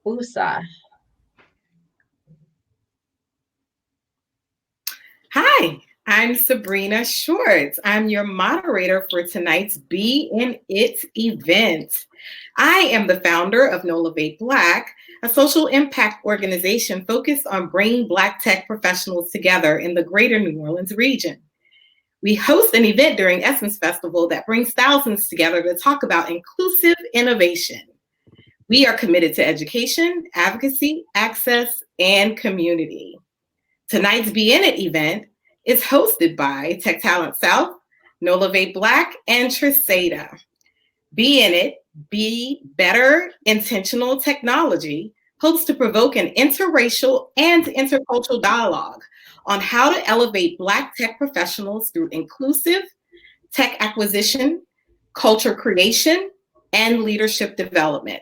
USA. Hi, I'm Sabrina Shorts. I'm your moderator for tonight's Be in It event. I am the founder of NOLAVATE Black, a social impact organization focused on bringing Black tech professionals together in the greater New Orleans region. We host an event during Essence Festival that brings thousands together to talk about inclusive innovation. We are committed to education, advocacy, access, and community. Tonight's Be In It event is hosted by Tech Talent South, NOLAVATE Black, and Trisada. Be In It, Be Better Intentional Technology hopes to provoke an interracial and intercultural dialogue on how to elevate Black tech professionals through inclusive tech acquisition, culture creation, and leadership development.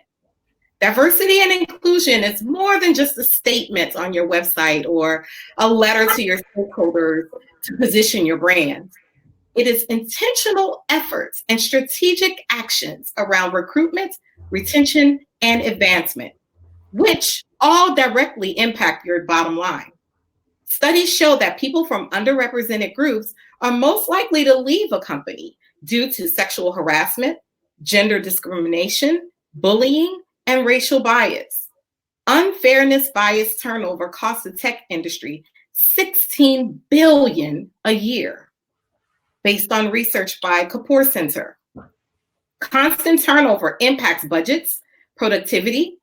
Diversity and inclusion is more than just a statement on your website or a letter to your stakeholders to position your brand. It is intentional efforts and strategic actions around recruitment, retention, and advancement, which all directly impact your bottom line. Studies show that people from underrepresented groups are most likely to leave a company due to sexual harassment, gender discrimination, bullying, and racial bias. Unfairness bias turnover costs the tech industry $16 billion a year, based on research by Kapoor Center. Constant turnover impacts budgets, productivity,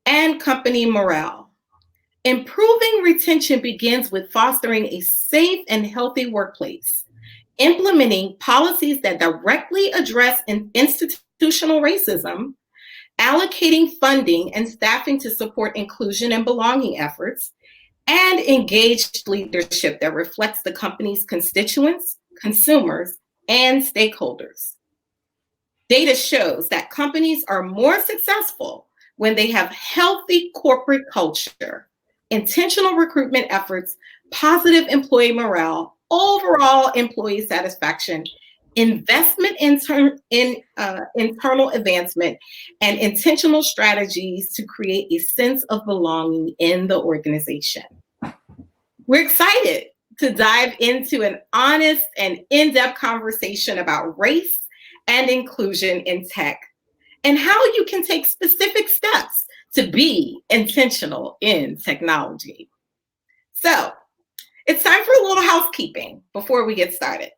and company morale. Improving retention begins with fostering a safe and healthy workplace, implementing policies that directly address institutional racism, allocating funding and staffing to support inclusion and belonging efforts, and engaged leadership that reflects the company's constituents, consumers, and stakeholders. Data shows that companies are more successful when they have healthy corporate culture, intentional recruitment efforts, positive employee morale, overall employee satisfaction, investment in internal advancement, and intentional strategies to create a sense of belonging in the organization. We're excited to dive into an honest and in-depth conversation about race and inclusion in tech and how you can take specific steps to be intentional in technology. So it's time for a little housekeeping before we get started.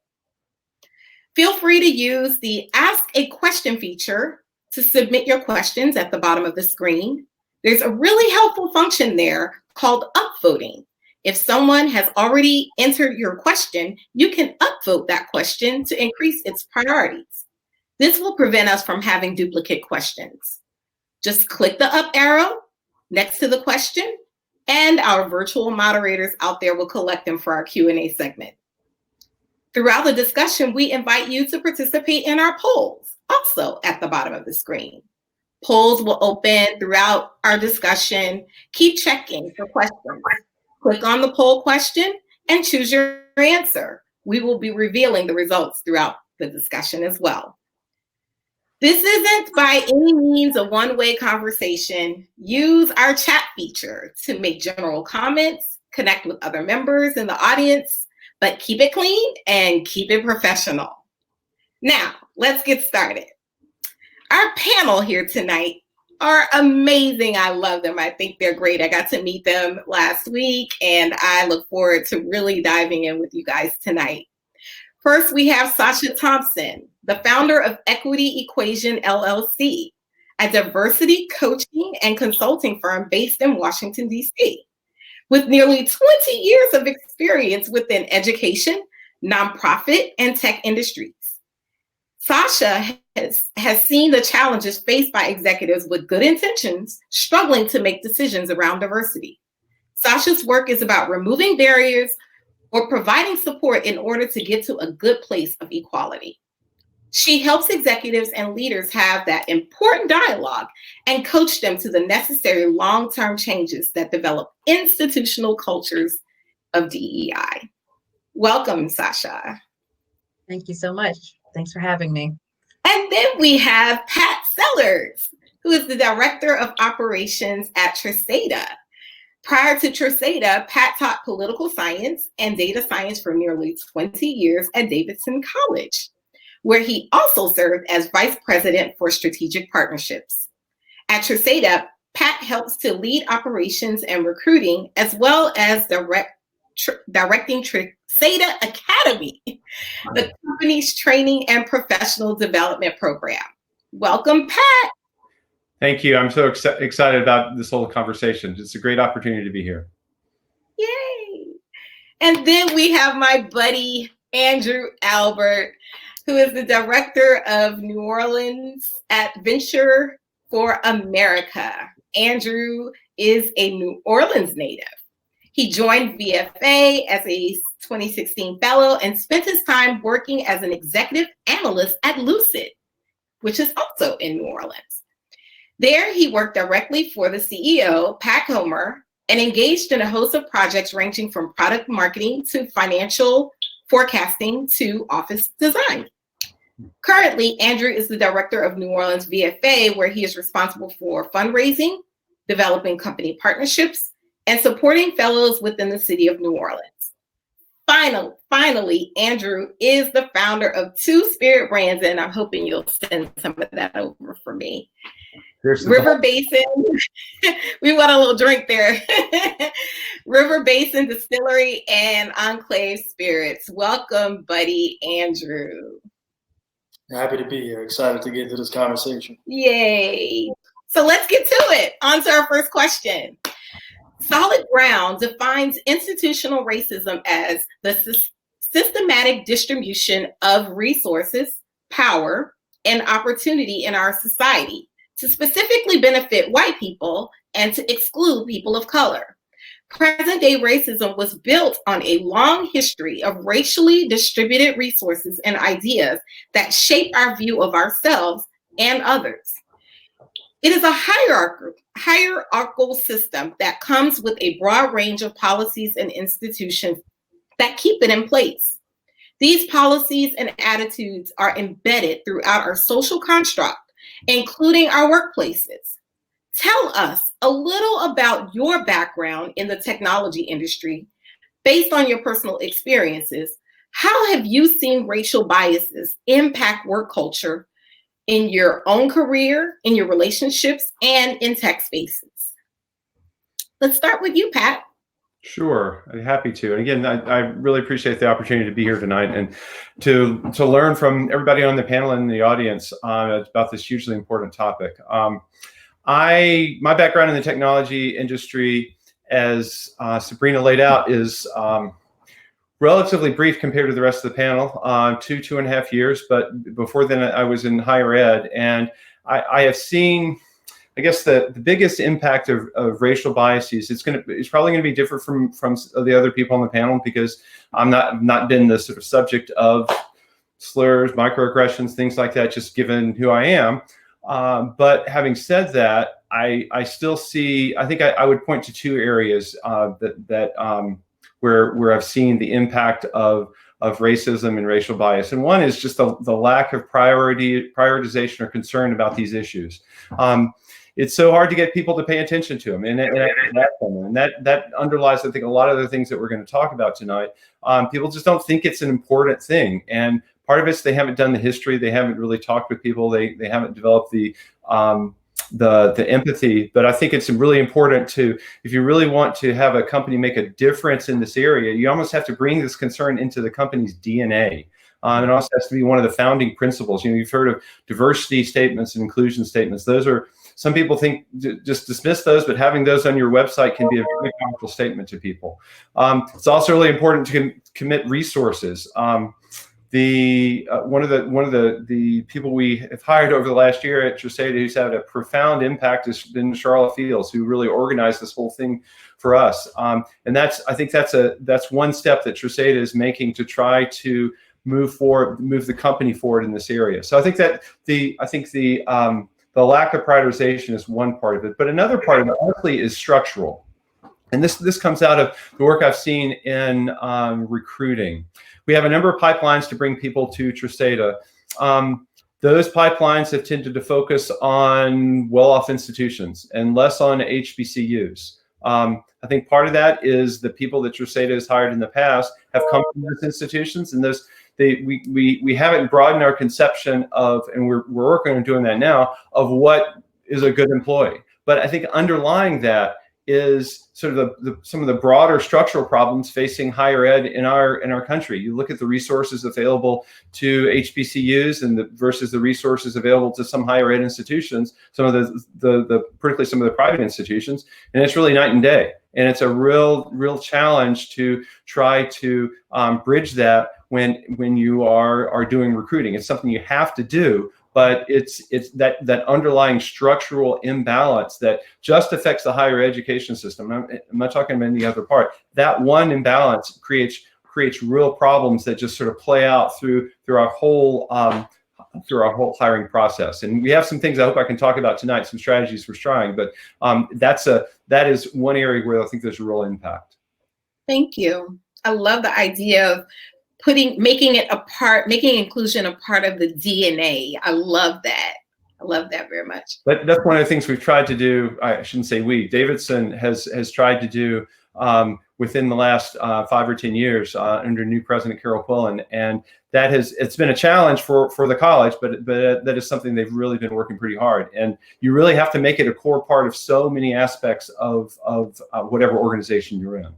Feel free to use the Ask a Question feature to submit your questions at the bottom of the screen. There's a really helpful function there called upvoting. If someone has already entered your question, you can upvote that question to increase its priorities. This will prevent us from having duplicate questions. Just click the up arrow next to the question, and our virtual moderators out there will collect them for our Q&A segment. Throughout the discussion, we invite you to participate in our polls, also at the bottom of the screen. Polls will open throughout our discussion. Keep checking for questions. Click on the poll question and choose your answer. We will be revealing the results throughout the discussion as well. This isn't by any means a one-way conversation. Use our chat feature to make general comments, connect with other members in the audience, but keep it clean and keep it professional. Now, let's get started. Our panel here tonight are amazing. I love them. I think they're great. I got to meet them last week, and I look forward to really diving in with you guys tonight. First, we have Sasha Thompson, the founder of Equity Equation LLC, a diversity coaching and consulting firm based in Washington, D.C. With nearly 20 years of experience within education, nonprofit, and tech industries. Sasha has seen the challenges faced by executives with good intentions struggling to make decisions around diversity. Sasha's work is about removing barriers or providing support in order to get to a good place of equality. She helps executives and leaders have that important dialogue and coach them to the necessary long-term changes that develop institutional cultures of DEI. Welcome, Sasha. Thank you so much. Thanks for having me. And then we have Pat Sellers, who is the Director of Operations at Tresata. Prior to Tresata, Pat taught political science and data science for nearly 20 years at Davidson College, where he also served as Vice President for Strategic Partnerships. At Tresata, Pat helps to lead operations and recruiting, as well as directing Tresata Academy, the company's training and professional development program. Welcome, Pat. Thank you. I'm so excited about this whole conversation. It's a great opportunity to be here. Yay. And then we have my buddy, Andrew Albert, who is the Director of New Orleans at Venture for America. Andrew is a New Orleans native. He joined VFA as a 2016 fellow and spent his time working as an executive analyst at Lucid, which is also in New Orleans. There, he worked directly for the CEO, Pat Comer, and engaged in a host of projects ranging from product marketing to financial forecasting to office design. Currently, Andrew is the Director of New Orleans VFA, where he is responsible for fundraising, developing company partnerships, and supporting fellows within the city of New Orleans. Finally, Andrew is the founder of two spirit brands, and I'm hoping you'll send some of that over for me. River Basin, we want a little drink there. River Basin Distillery and Enclave Spirits. Welcome, buddy Andrew. Happy to be here. Excited to get into this conversation. Yay. So let's get to it. On to our first question. Solid Ground defines institutional racism as the systematic distribution of resources, power, and opportunity in our society to specifically benefit white people and to exclude people of color. Present-day racism was built on a long history of racially distributed resources and ideas that shape our view of ourselves and others. It is a hierarchical system that comes with a broad range of policies and institutions that keep it in place. These policies and attitudes are embedded throughout our social construct, including our workplaces. Tell us a little about your background in the technology industry based on your personal experiences. How have you seen racial biases impact work culture in your own career, in your relationships, and in tech spaces? Let's start with you, Pat. Sure, I'm happy to. And again, I really appreciate the opportunity to be here tonight and to learn from everybody on the panel and the audience about this hugely important topic. My background in the technology industry, as Sabrina laid out, is relatively brief compared to the rest of the panel, 2.5 years. But before then, I was in higher ed, and I have seen, I guess, the biggest impact of racial biases. It's probably going to be different from the other people on the panel, because I'm not been the sort of subject of slurs, microaggressions, things like that, just given who I am. But having said that, I still see, I think I would point to two areas where I've seen the impact of racism and racial bias. And one is just the lack of prioritization or concern about these issues. It's so hard to get people to pay attention to them, and that underlies, I think, a lot of the things that we're going to talk about tonight. People just don't think it's an important thing, and part of it's they haven't done the history, they haven't really talked with people, they haven't developed the empathy. But I think it's really important to, if you really want to have a company make a difference in this area, you almost have to bring this concern into the company's DNA. It also has to be one of the founding principles. You've heard of diversity statements and inclusion statements. Those are, some people think just dismiss those, but having those on your website can be a very powerful statement to people. It's also really important to commit resources. One of the people we have hired over the last year at Tresata, who's had a profound impact, has been Charlotte Fields, who really organized this whole thing for us. And I think that's one step that Tresata is making to try to move the company forward in this area. So I think that the lack of prioritization is one part of it, but another part of it honestly is structural. And this comes out of the work I've seen in recruiting. We have a number of pipelines to bring people to Tresata. those pipelines have tended to focus on well-off institutions and less on HBCUs. I think part of that is the people that Treseda has hired in the past have come from those institutions, and we haven't broadened our conception of, and we're working on doing that now, of what is a good employee. But I think underlying that is sort of some of the broader structural problems facing higher ed in our country. You look at the resources available to HBCUs and versus the resources available to some higher ed institutions, some of particularly some of the private institutions, and it's really night and day. And it's a real challenge to try to bridge that when you are doing recruiting. It's something you have to do, but it's that underlying structural imbalance that just affects the higher education system. I'm not talking about any other part. That one imbalance creates real problems that just sort of play out through our whole hiring process. And we have some things I hope I can talk about tonight, some strategies for trying, but that is one area where I think there's a real impact. Thank you. I love the idea of making inclusion a part of the DNA. I love that. I love that very much. That's one of the things we've tried to do. I shouldn't say we. Davidson has tried to do within the last 5 or 10 years under new President Carol Quillen, and it's been a challenge for the college, but that is something they've really been working pretty hard. And you really have to make it a core part of so many aspects of whatever organization you're in.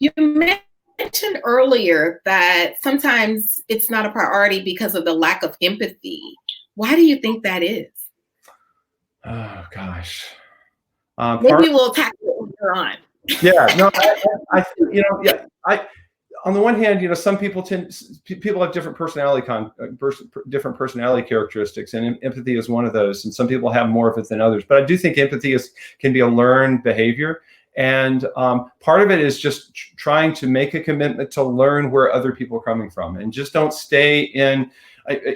You mentioned earlier that sometimes it's not a priority because of the lack of empathy. Why do you think that is? Oh gosh. Maybe we'll tackle it later on. Yeah, no, I on the one hand, some people have different personality characteristics, and empathy is one of those. And some people have more of it than others. But I do think empathy can be a learned behavior. And part of it is just trying to make a commitment to learn where other people are coming from, and just don't stay in.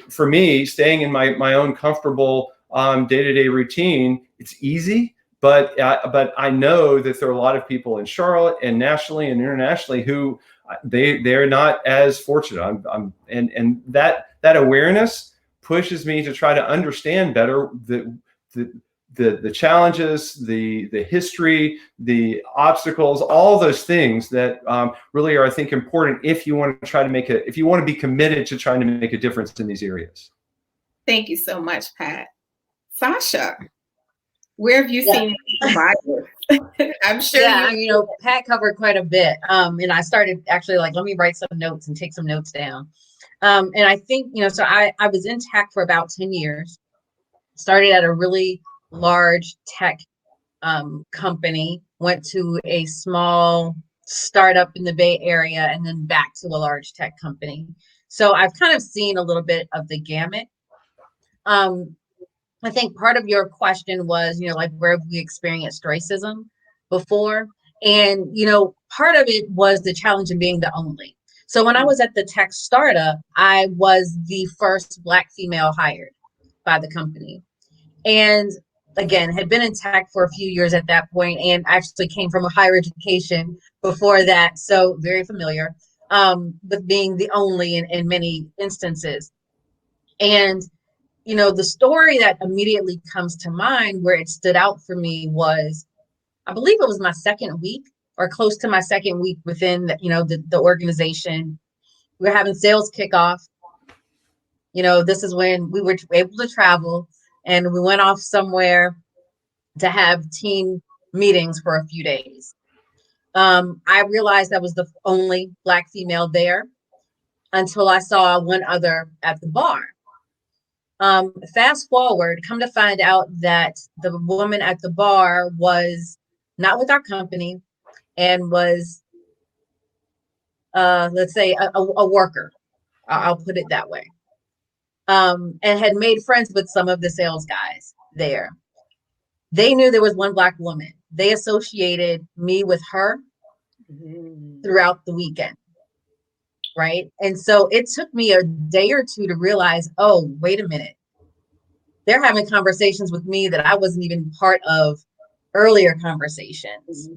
For me, staying in my own comfortable day-to-day routine, it's easy. But I know that there are a lot of people in Charlotte and nationally and internationally who they're not as fortunate. And that awareness pushes me to try to understand better the challenges, the history, the obstacles, all those things that really are, I think, important if you want to be committed to trying to make a difference in these areas. Thank you so much, Pat. Sasha, where have you seen providers? I'm sure Pat covered quite a bit. And I started actually let me write some notes and take some notes down. And I think, so I was in tech for about 10 years, started at a really large tech company, went to a small startup in the Bay Area, and then back to a large tech company. So I've kind of seen a little bit of the gamut. I think part of your question was, where have we experienced racism before? And, part of it was the challenge of being the only. So when I was at the tech startup, I was the first Black female hired by the company. And again, had been in tech for a few years at that point, and actually came from a higher education before that. So very familiar with being the only in many instances. And the story that immediately comes to mind where it stood out for me was, I believe it was my second week or close to my second week within the organization. We were having sales kickoff. This is when we were able to travel, and we went off somewhere to have team meetings for a few days. I realized I was the only Black female there until I saw one other at the bar. Fast forward, come to find out that the woman at the bar was not with our company and was, let's say, a worker. I'll put it that way. And had made friends with some of the sales guys there. They knew there was one Black woman. They associated me with her throughout the weekend. Right. And so it took me a day or two to realize, oh, wait a minute. They're having conversations with me that I wasn't even part of earlier conversations.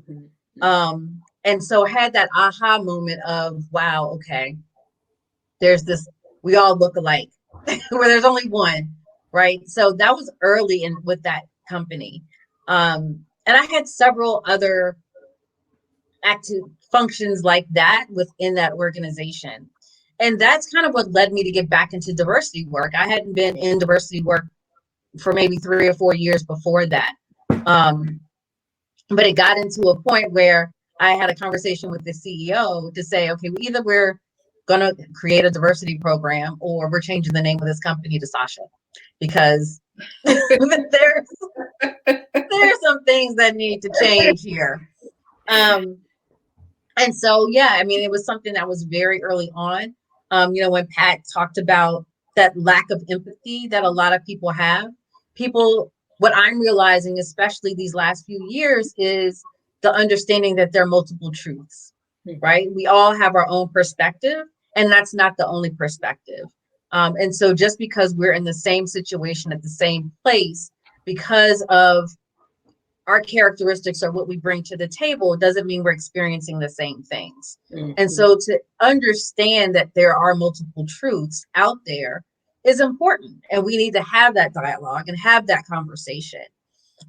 And so had that aha moment of, wow, okay, there's this, we all look alike. where there's only one, right? So that was early in with that company. And I had several other active functions like that within that organization. And that's kind of what led me to get back into diversity work. I hadn't been in diversity work for maybe 3 or 4 years before that. But it got into a point where I had a conversation with the CEO to say, okay, either we're going to create a diversity program or we're changing the name of this company to Sasha, because there's some things that need to change here. And so, yeah, I mean, it was something that was very early on. When Pat talked about that lack of empathy that a lot of people have, what I'm realizing, especially these last few years, is the understanding that there are multiple truths, right? We all have our own perspective, and that's not the only perspective. And so just because we're in the same situation at the same place, because of our characteristics or what we bring to the table, doesn't mean we're experiencing the same things. Mm-hmm. And so to understand that there are multiple truths out there is important. And we need to have that dialogue and have that conversation.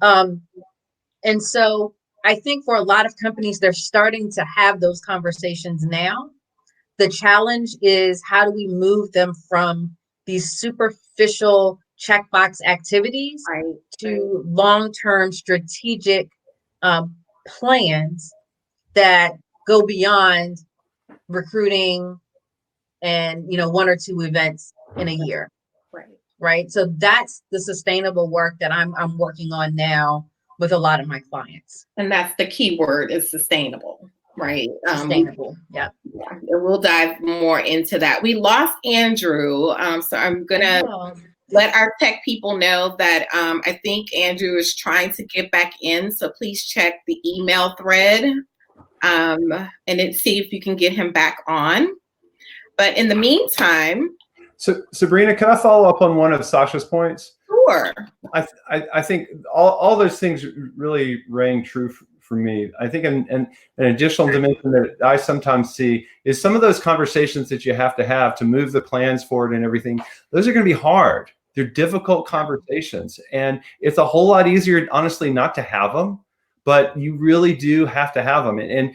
And so I think for a lot of companies, they're starting to have those conversations now. The challenge is, how do we move them from these superficial checkbox activities to long-term strategic plans that go beyond recruiting and 1 or 2 events in a year, right? So that's the sustainable work that I'm working on now with a lot of my clients. And that's the key word, is sustainable, right? Sustainable. Yeah. We'll dive more into that. We lost Andrew, so I'm gonna let our tech people know that I think Andrew is trying to get back in. So please check the email thread and see if you can get him back on. But in the meantime, so Sabrina, can I follow up on one of Sasha's points? Sure. I think all those things really rang true for me. I think an additional dimension that I sometimes see is some of those conversations that you have to move the plans forward and everything. Those are going to be hard. They're difficult conversations, and it's a whole lot easier, honestly, not to have them, but you really do have to have them. And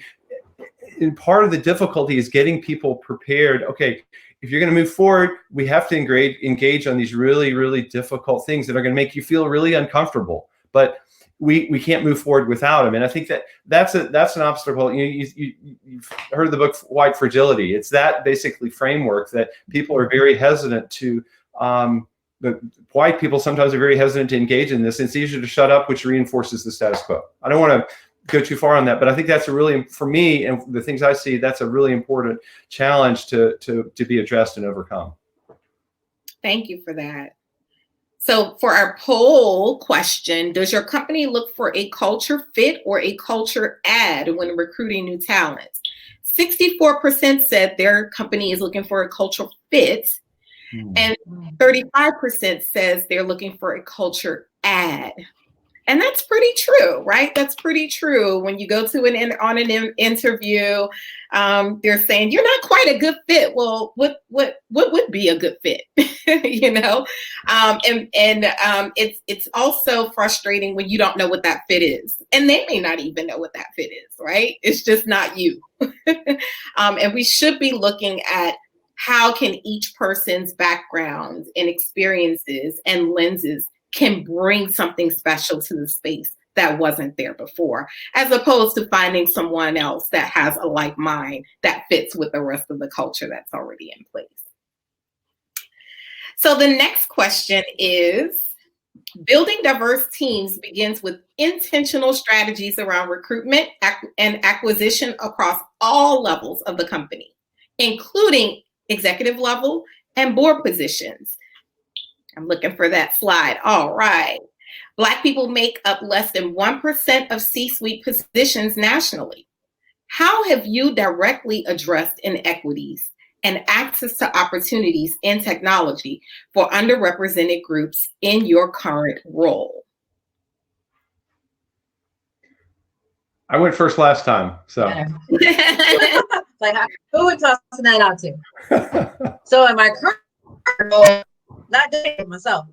part of the difficulty is getting people prepared. Okay, if you're going to move forward, we have to engage on these really, really difficult things that are going to make you feel really uncomfortable. But we can't move forward without them. And I think that's an obstacle. You've heard of the book White Fragility. It's that basically framework that people are very hesitant to. The white people sometimes are very hesitant to engage in this. It's easier to shut up, which reinforces the status quo. I don't want to go too far on that, but I think that's for me and the things I see, that's a really important challenge to be addressed and overcome. Thank you for that. So for our poll question, does your company look for a culture fit or a culture add when recruiting new talent? 64% said their company is looking for a culture fit, and 35% says they're looking for a culture add. And that's pretty true, right? That's pretty true. When you go to an interview, they're saying you're not quite a good fit. Well, what would be a good fit? It's also frustrating when you don't know what that fit is, and they may not even know what that fit is, right? It's just not you. And we should be looking at how can each person's background and experiences and lenses can bring something special to the space that wasn't there before, as opposed to finding someone else that has a like mind that fits with the rest of the culture that's already in place. So the next question is, building diverse teams begins with intentional strategies around recruitment and acquisition across all levels of the company, including executive level and board positions. I'm looking for that slide. All right. Black people make up less than 1% of C-suite positions nationally. How have you directly addressed inequities and access to opportunities in technology for underrepresented groups in your current role? I went first last time, so. Like, who would toss that out to? So in my current role, not doing myself.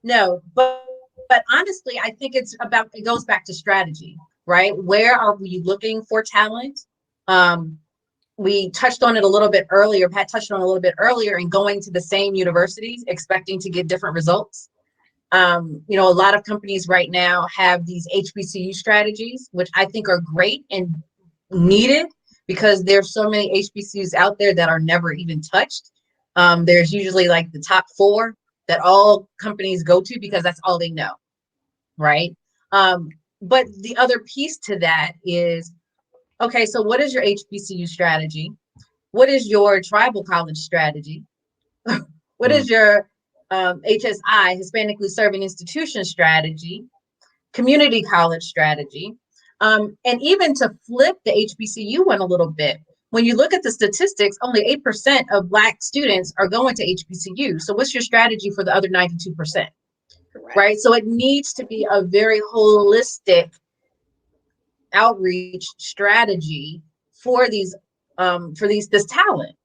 No, but honestly, I think it goes back to strategy, right? Where are we looking for talent? We touched on it a little bit earlier. Pat touched on it a little bit earlier, and going to the same universities, expecting to get different results. A lot of companies right now have these HBCU strategies, which I think are great and needed because there's so many HBCUs out there that are never even touched. There's usually like the top 4 that all companies go to because that's all they know, right? But the other piece to that is, okay, so what is your HBCU strategy? What is your tribal college strategy? What is your HSI, Hispanically Serving Institution strategy, community college strategy? And even to flip the HBCU one a little bit, when you look at the statistics, only 8% of Black students are going to HBCU. So what's your strategy for the other 92%? Correct. Right? So it needs to be a very holistic outreach strategy for this talent.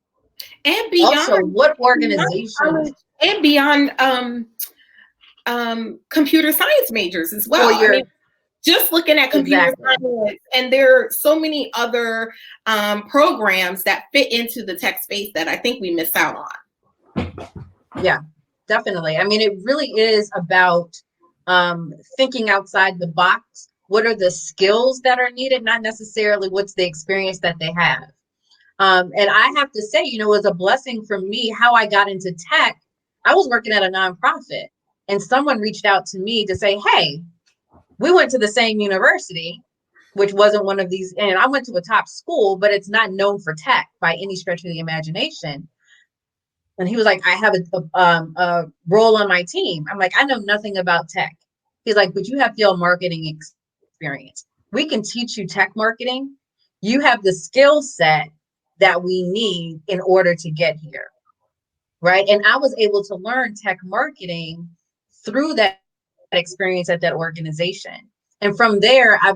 And beyond, also, what organizations and beyond computer science majors as well. Just looking at computer science, and there are so many other programs that fit into the tech space that I think we miss out on. Yeah, definitely. It really is about thinking outside the box. What are the skills that are needed, not necessarily what's the experience that they have. And I have to say, it was a blessing for me how I got into tech. I was working at a nonprofit, and someone reached out to me to say, hey, we went to the same university, which wasn't one of these, and I went to a top school, but it's not known for tech by any stretch of the imagination. And he was like, I have a role on my team. I'm like, I know nothing about tech. He's like, but you have field marketing experience. We can teach you tech marketing. You have the skill set that we need in order to get here, right? And I was able to learn tech marketing through that experience at that organization. And from there, I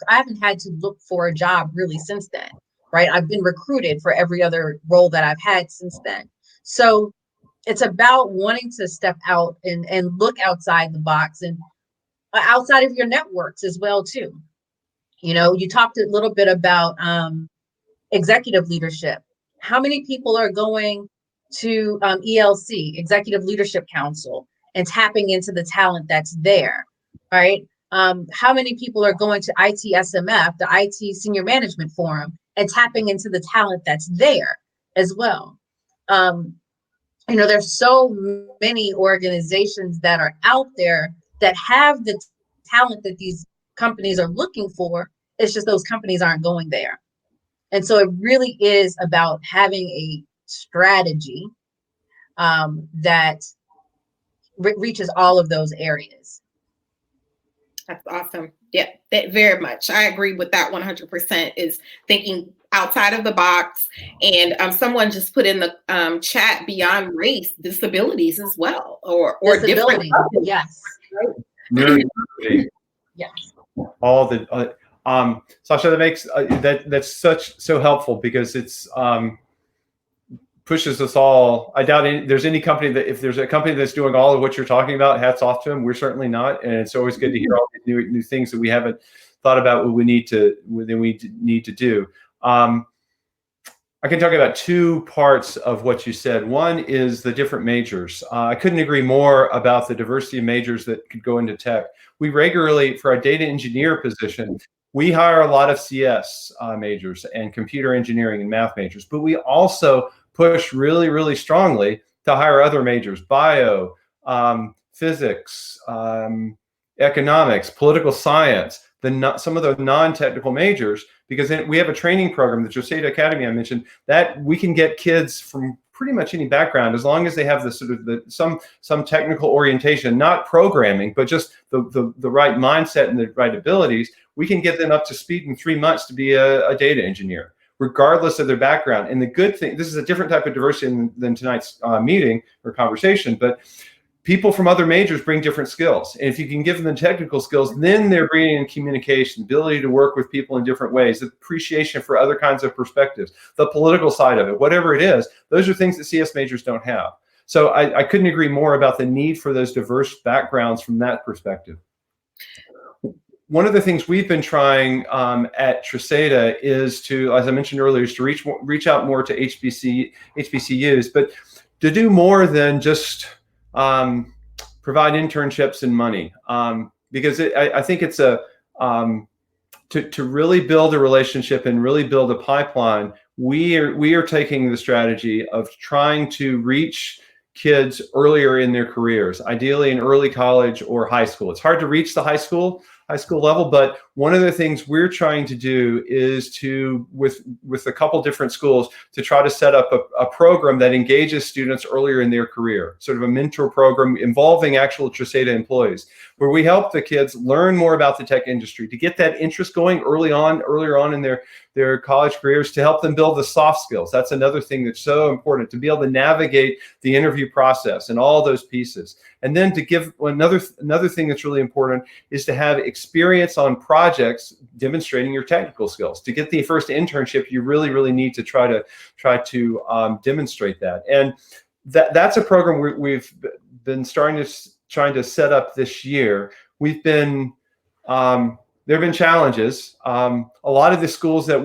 haven't had to look for a job really since then, right? I've been recruited for every other role that I've had since then. So it's about wanting to step out and look outside the box and outside of your networks as well, too. You talked a little bit about executive leadership. How many people are going to ELC, Executive Leadership Council, and tapping into the talent that's there, right? How many people are going to ITSMF, the IT Senior Management Forum, and tapping into the talent that's there as well? There's so many organizations that are out there that have the talent that these companies are looking for. It's just those companies aren't going there. And so it really is about having a strategy that reaches all of those areas. That's awesome. Yeah, very much. I agree with that 100%, is thinking outside of the box. And someone just put in the chat, beyond race, disabilities as well, or disability. Yes. Neurodiversity. Yes. All the Sasha, that makes that's so helpful, because it's pushes us all. I doubt there's any company that, if there's a company that's doing all of what you're talking about, hats off to them. We're certainly not, and it's always good to hear all these new things that we haven't thought about what we need to do. I can talk about 2 parts of what you said. One is the different majors. I couldn't agree more about the diversity of majors that could go into tech. We regularly, for our data engineer position, we hire a lot of CS majors and computer engineering and math majors, but we also push really, really strongly to hire other majors: bio, physics, economics, political science, some of the non-technical majors, because we have a training program, the Joseta Academy I mentioned, that we can get kids from pretty much any background, as long as they have the sort of some technical orientation, not programming, but just the right mindset and the right abilities. We can get them up to speed in 3 months to be a data engineer, regardless of their background. And the good thing, this is a different type of diversity than tonight's meeting or conversation, but people from other majors bring different skills. And if you can give them the technical skills, then they're bringing in communication, ability to work with people in different ways, appreciation for other kinds of perspectives, the political side of it, whatever it is. Those are things that CS majors don't have. So I couldn't agree more about the need for those diverse backgrounds from that perspective. One of the things we've been trying at Tresata is to, as I mentioned earlier, is to reach out more to HBCUs, but to do more than just provide internships and money, because I think it's to really build a relationship and really build a pipeline. We are taking the strategy of trying to reach kids earlier in their careers, ideally in early college or high school. It's hard to reach the high school level, but one of the things we're trying to do is to, with a couple different schools, to try to set up a program that engages students earlier in their career, sort of a mentor program involving actual Tresata employees, where we help the kids learn more about the tech industry, to get that interest going earlier on in their college careers, to help them build the soft skills. That's another thing that's so important, to be able to navigate the interview process and all those pieces. And then to give another thing that's really important is to have experience on projects demonstrating your technical skills. To get the first internship, you really need to try to demonstrate that. And that's a program we've been trying to set up this year. We've been there have been challenges. A lot of the schools that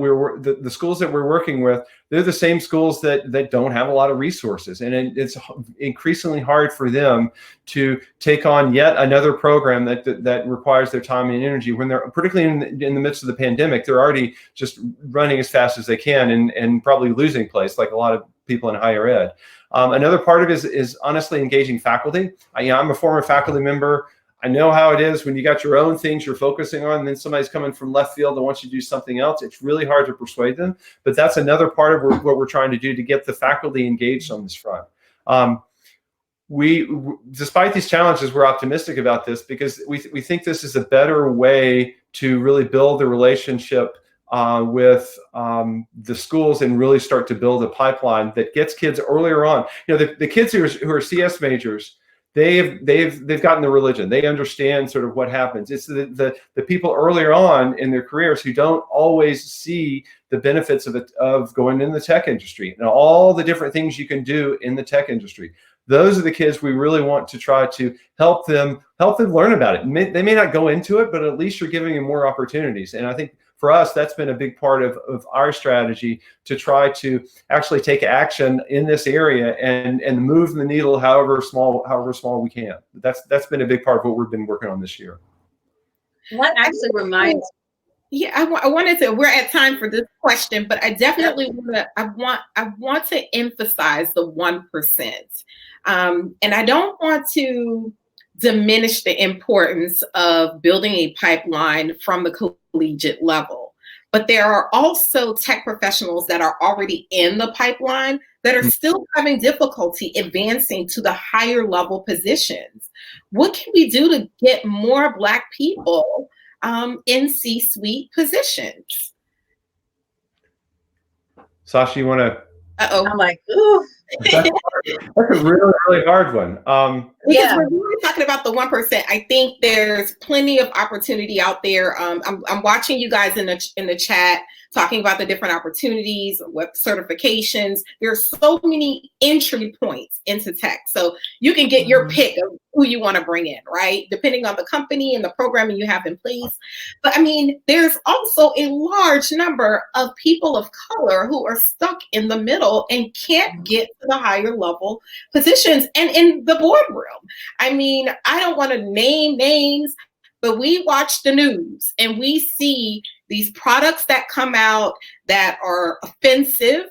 the schools that we're working with, they're the same schools that don't have a lot of resources, and it's increasingly hard for them to take on yet another program that requires their time and energy. When they're, particularly in the midst of the pandemic, they're already just running as fast as they can and probably losing place, like a lot of people in higher ed. Another part of it is honestly engaging faculty. I'm a former faculty member. I know how it is when you got your own things you're focusing on, and then somebody's coming from left field and wants you to do something else. It's really hard to persuade them, but that's another part of what we're trying to do to get the faculty engaged on this front. Despite these challenges, we're optimistic about this because we think this is a better way to really build the relationship with the schools and really start to build a pipeline that gets kids earlier on. You know, the kids who are CS majors, they've gotten the religion. They understand sort of what happens. It's the people earlier on in their careers who don't always see the benefits of going in the tech industry and all the different things you can do in the tech industry. Those are the kids we really want to try to help them learn about it. They may not go into it, but at least you're giving them more opportunities. And I think for us, that's been a big part of our strategy to try to actually take action in this area and move the needle however small we can. That's been a big part of what we've been working on this year. What actually reminds Yeah, I wanted to. We're at time for this question, but I definitely want to emphasize the 1%, and I don't want to diminish the importance of building a pipeline from the collegiate level. But there are also tech professionals that are already in the pipeline that are still having difficulty advancing to the higher level positions. What can we do to get more Black people in C-suite positions? Sasha, you want to? I'm like, ooh. That's a really hard one. Because we're really talking about the 1%. I think there's plenty of opportunity out there. I'm watching you guys in the chat talking about the different opportunities, what certifications. There's so many entry points into tech. So you can get your pick of who you want to bring in, right? Depending on the company and the programming you have in place. But I mean, there's also a large number of people of color who are stuck in the middle and can't get to the higher level positions and in the boardroom. I mean, I don't want to name names, but we watch the news and we see these products that come out that are offensive,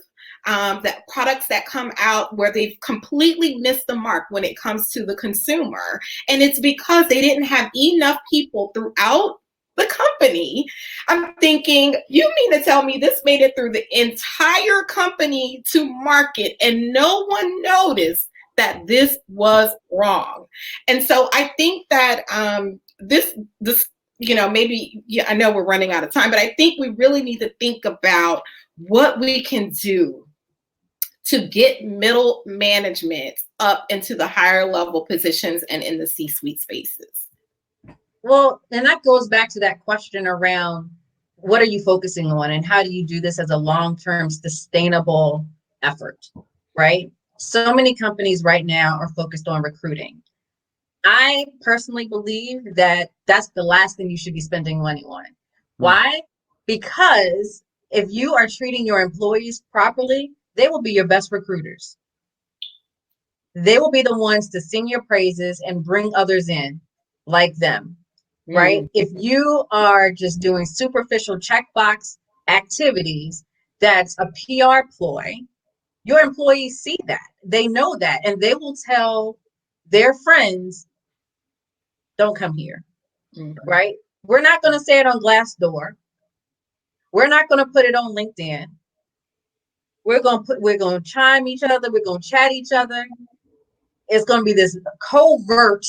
that products that come out where they've completely missed the mark when it comes to the consumer. And it's because they didn't have enough people throughout the company. I'm thinking, you mean to tell me this made it through the entire company to market and no one noticed that this was wrong? And so I think that this maybe, I know we're running out of time, but I think we really need to think about what we can do to get middle management up into the higher level positions and in the C-suite spaces. Well, and that goes back to that question around what are you focusing on and how do you do this as a long-term sustainable effort, right? So many companies right now are focused on recruiting. I personally believe that that's the last thing you should be spending money on. Why? Because if you are treating your employees properly, they will be your best recruiters. They will be the ones to sing your praises and bring others in like them, right? If you are just doing superficial checkbox activities, that's a PR ploy. Your employees see that. They know that. And they will tell their friends, don't come here, right? We're not going to say it on Glassdoor. We're not going to put it on LinkedIn. We're going to chime each other. We're going to chat each other. It's going to be this covert,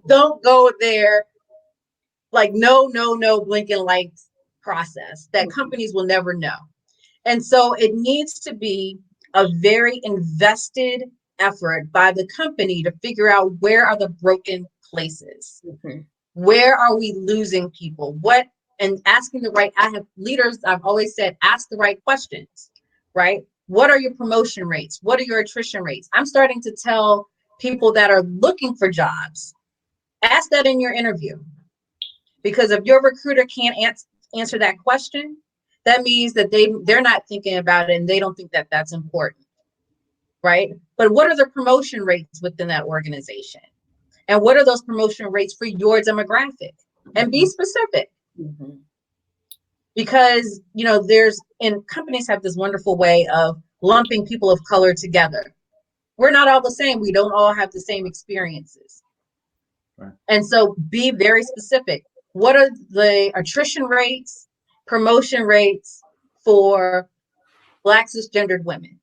don't go there, like no blinking lights process that companies will never know. And so it needs to be a very invested effort by the company to figure out where are the broken places. Where are we losing people? And asking the right, I have leaders, I've always said, ask the right questions, right? What are your promotion rates? What are your attrition rates? I'm starting to tell people that are looking for jobs, ask that in your interview. Because if your recruiter can't answer that question, that means that they're not thinking about it and they don't think that that's important, right? But what are the promotion rates within that organization? And what are those promotion rates for your demographic? And be specific. Because, companies have this wonderful way of lumping people of color together. We're not all the same. We don't all have the same experiences. Right. And so be very specific. What are the attrition rates, promotion rates for Black cisgendered women?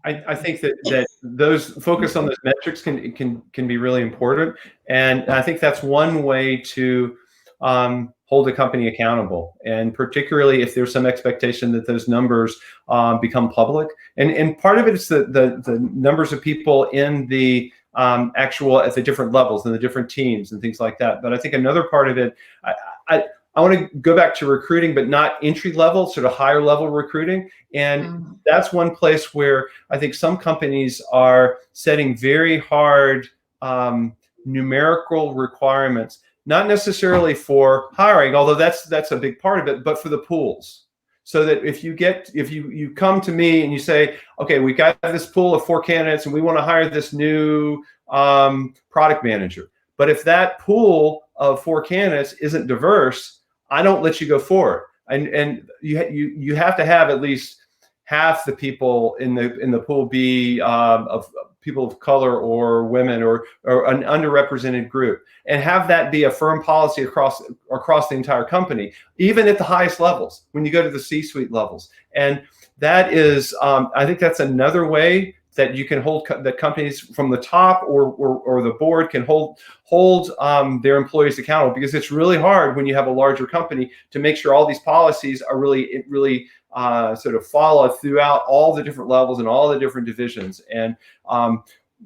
I think that those focus on those metrics can be really important, and I think that's one way to hold a company accountable, and particularly if there's some expectation that those numbers become public. And part of it is the numbers of people in the at the different levels and the different teams and things like that. But I think another part of it, I want to go back to recruiting, but not entry level, sort of higher level recruiting. And that's one place where I think some companies are setting very hard numerical requirements, not necessarily for hiring, although that's a big part of it, but for the pools. So that if you come to me and you say, okay, we got this pool of 4 candidates and we want to hire this new product manager. But if that pool of 4 candidates isn't diverse, I don't let you go forward. And you have to have at least half the people in the pool be of people of color or women or an underrepresented group, and have that be a firm policy across the entire company, even at the highest levels when you go to the C-suite levels. And that is, I think that's another way that you can hold that companies from the top or the board can hold their employees accountable, because it's really hard when you have a larger company to make sure all these policies are really sort of follow throughout all the different levels and all the different divisions. And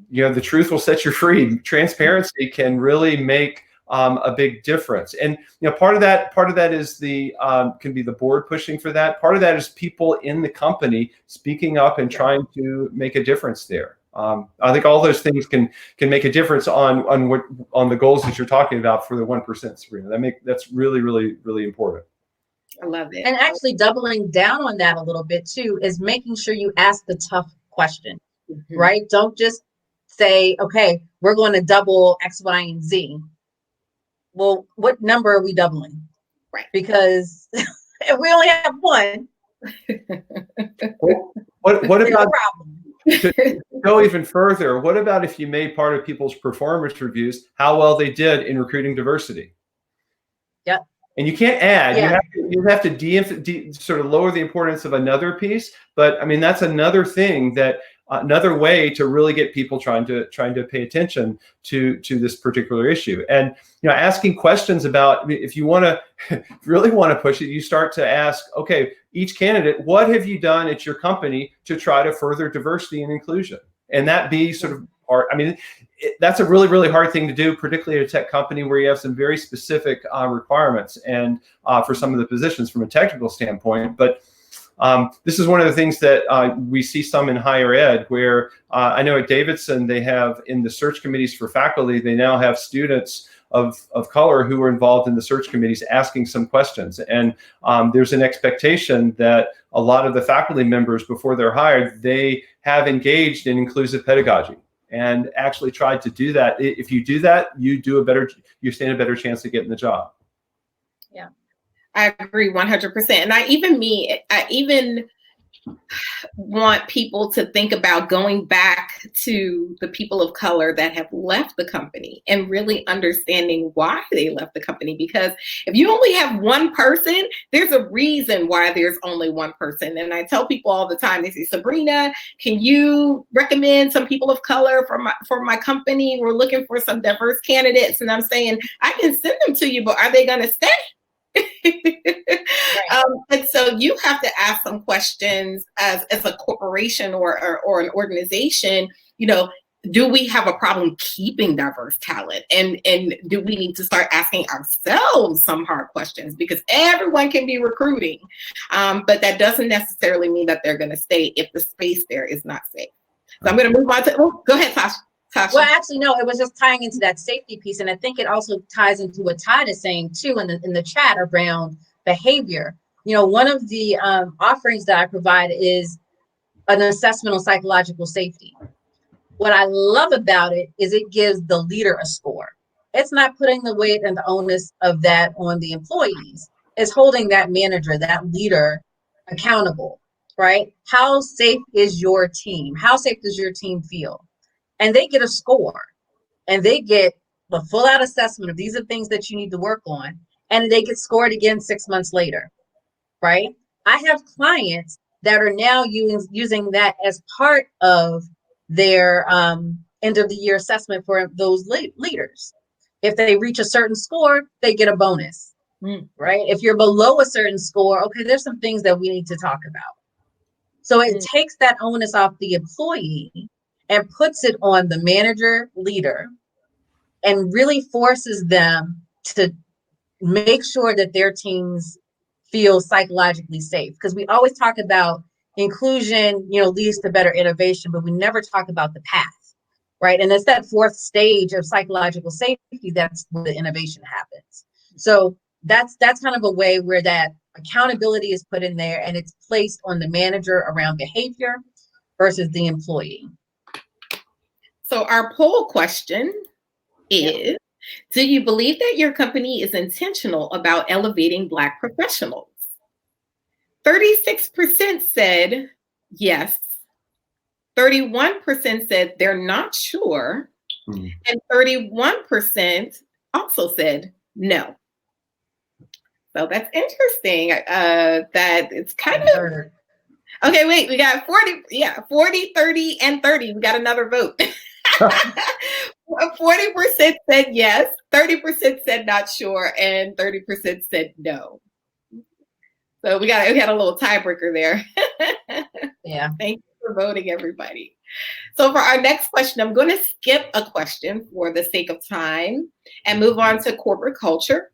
the truth will set you free. Transparency can really make a big difference. And part of that is can be the board pushing for that. Part of that is people in the company speaking up and trying to make a difference there. I think all those things can make a difference on the goals that you're talking about for the 1%, Sabrina. That's really, really, really important. I love it. And actually doubling down on that a little bit too is making sure you ask the tough question, right? Don't just say, okay, we're going to double X, Y, and Z. Well, what number are we doubling? Right. Because if we only have one, what about problem? To go even further, what about if you made part of people's performance reviews how well they did in recruiting diversity? Yep. And you can't add. Yeah. You have to sort of lower the importance of another piece. But I mean, that's another thing another way to really get people trying to pay attention to this particular issue. And asking questions about, if you really want to push it, you start to ask, okay, each candidate, what have you done at your company to try to further diversity and inclusion? And that be sort of hard. I mean, that's a really, really hard thing to do, particularly at a tech company where you have some very specific requirements and for some of the positions from a technical standpoint. But This is one of the things that we see some in higher ed, where I know at Davidson, they have in the search committees for faculty, they now have students of color who are involved in the search committees asking some questions. And there's an expectation that a lot of the faculty members, before they're hired, they have engaged in inclusive pedagogy and actually tried to do that. If you do that, you stand a better chance of getting the job. Yeah, I agree 100%. And I even want people to think about going back to the people of color that have left the company and really understanding why they left the company. Because if you only have one person, there's a reason why there's only one person. And I tell people all the time, they say, Sabrina, can you recommend some people of color for my company? We're looking for some diverse candidates. And I'm saying, I can send them to you, but are they going to stay? And so you have to ask some questions as a corporation or an organization. You know, do we have a problem keeping diverse talent? And do we need to start asking ourselves some hard questions? Because everyone can be recruiting, but that doesn't necessarily mean that they're going to stay if the space there is not safe. So I'm going to move on to, go ahead, Tasha. Well, actually, no, it was just tying into that safety piece. And I think it also ties into what Todd is saying too in the chat around behavior. You know, one of the offerings that I provide is an assessment on psychological safety. What I love about it is it gives the leader a score. It's not putting the weight and the onus of that on the employees. It's holding that manager, that leader accountable, right? How safe is your team? How safe does your team feel? And they get a score, and they get the full out assessment of these are things that you need to work on. And they get scored again 6 months later, right? I have clients that are now using that as part of their end of the year assessment for those leaders. If they reach a certain score, they get a bonus, right? If you're below a certain score, okay, there's some things that we need to talk about. So it takes that onus off the employee and puts it on the manager, leader, and really forces them to make sure that their teams feel psychologically safe. Because we always talk about inclusion, you know, leads to better innovation, but we never talk about the path, right? And it's that fourth stage of psychological safety that's where the innovation happens. So that's kind of a way where that accountability is put in there, and it's placed on the manager around behavior versus the employee. So our poll question is, do you believe that your company is intentional about elevating Black professionals? 36% said yes. 31% said they're not sure. And 31% also said no. So that's interesting that it's kind of, okay, wait, we got 40, 30, and 30. We got another vote. 40% said yes, 30% said not sure, and 30% said no. So we had a little tiebreaker there. Yeah. Thank you for voting, everybody. So for our next question, I'm going to skip a question for the sake of time and move on to corporate culture.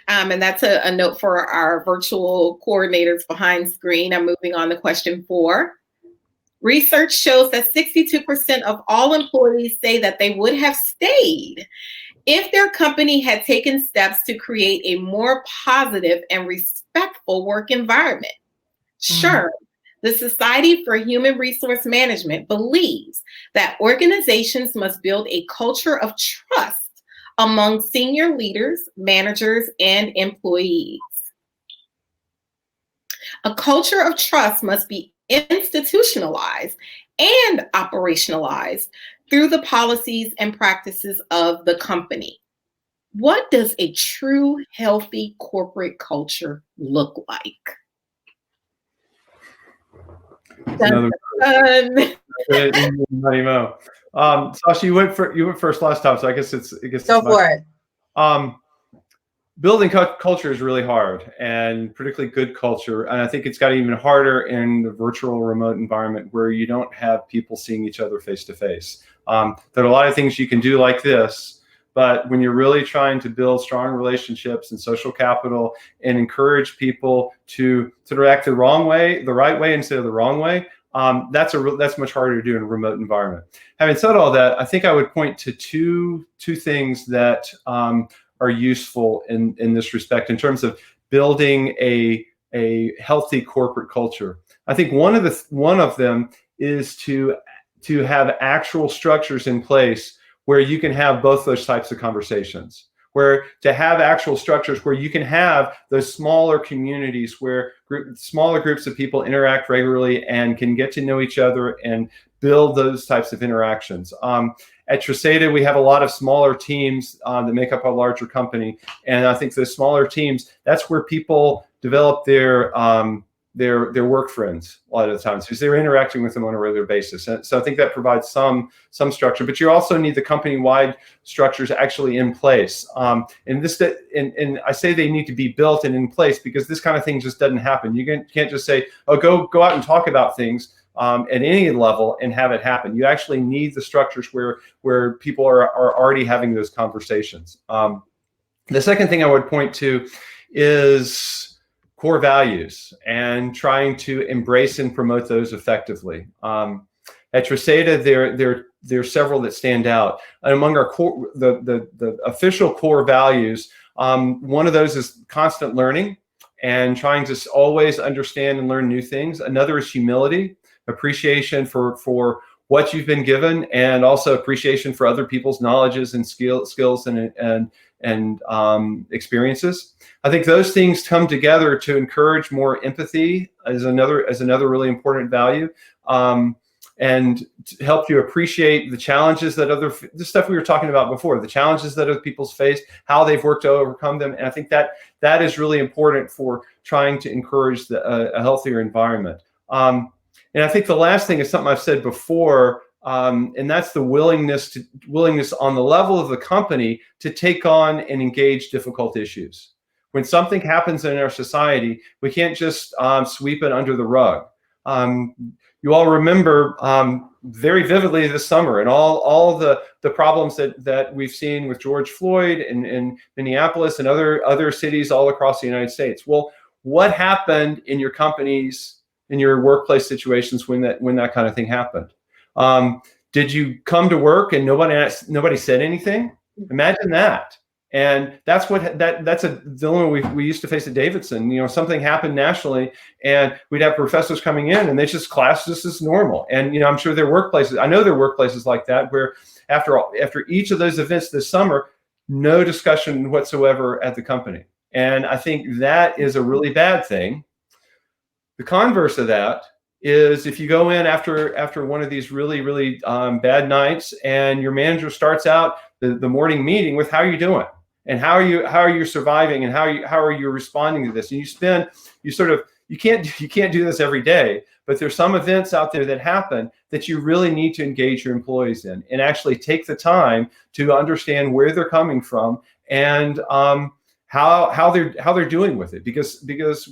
And that's a note for our virtual coordinators behind screen. I'm moving on to question 4. Research shows that 62% of all employees say that they would have stayed if their company had taken steps to create a more positive and respectful work environment. Sure, the Society for Human Resource Management believes that organizations must build a culture of trust among senior leaders, managers, and employees. A culture of trust must be institutionalized and operationalized through the policies and practices of the company. What does a true healthy corporate culture look like? Sasha, you went first last time, so I guess go for it. Building culture is really hard, and particularly good culture. And I think it's got even harder in the virtual remote environment where you don't have people seeing each other face to face. There are a lot of things you can do like this, But when you're really trying to build strong relationships and social capital and encourage people to sort of act the right way instead of the wrong way, that's much harder to do in a remote environment. Having said all that, I think I would point to two things that are useful in this respect in terms of building a healthy corporate culture. I think one of them is to have actual structures in place where you can have both those types of conversations, where to have actual structures where you can have those smaller communities where smaller groups of people interact regularly and can get to know each other and build those types of interactions. At Tresata, we have a lot of smaller teams that make up a larger company. And I think those smaller teams, that's where people develop their work friends a lot of the times because they're interacting with them on a regular basis. And so I think that provides some structure, but you also need the company-wide structures actually in place. And I say they need to be built and in place because this kind of thing just doesn't happen. You can't just say, oh, go out and talk about things at any level and have it happen. You actually need the structures where people are already having those conversations. The second thing I would point to is core values and trying to embrace and promote those effectively. At Tresata, there are several that stand out. And among our core, the official core values, one of those is constant learning and trying to always understand and learn new things. Another is humility, appreciation for what you've been given, and also appreciation for other people's knowledges and skills and experiences. I think those things come together to encourage more empathy as another really important value, and to help you appreciate the challenges that the stuff we were talking about before, the challenges that other people's faced, how they've worked to overcome them. And I think that is really important for trying to encourage a healthier environment. And I think the last thing is something I've said before, and that's the willingness on the level of the company to take on and engage difficult issues. When something happens in our society, we can't just sweep it under the rug. You all remember very vividly this summer and all the problems that we've seen with George Floyd in Minneapolis and other cities all across the United States. Well, what happened in your companies, in your workplace situations when that kind of thing happened? Did you come to work and nobody said anything? Imagine that. And that's a dilemma we used to face at Davidson. You know, something happened nationally, and we'd have professors coming in, and they just class this as normal. And you know, I'm sure there are workplaces. I know there are workplaces like that where after each of those events this summer, no discussion whatsoever at the company. And I think that is a really bad thing. The converse of that is if you go in after one of these really, really bad nights, and your manager starts out the morning meeting with how are you doing? And how are you surviving, and how are you responding to this? And you can't do this every day, but there's some events out there that happen that you really need to engage your employees in and actually take the time to understand where they're coming from and how they're doing with it, because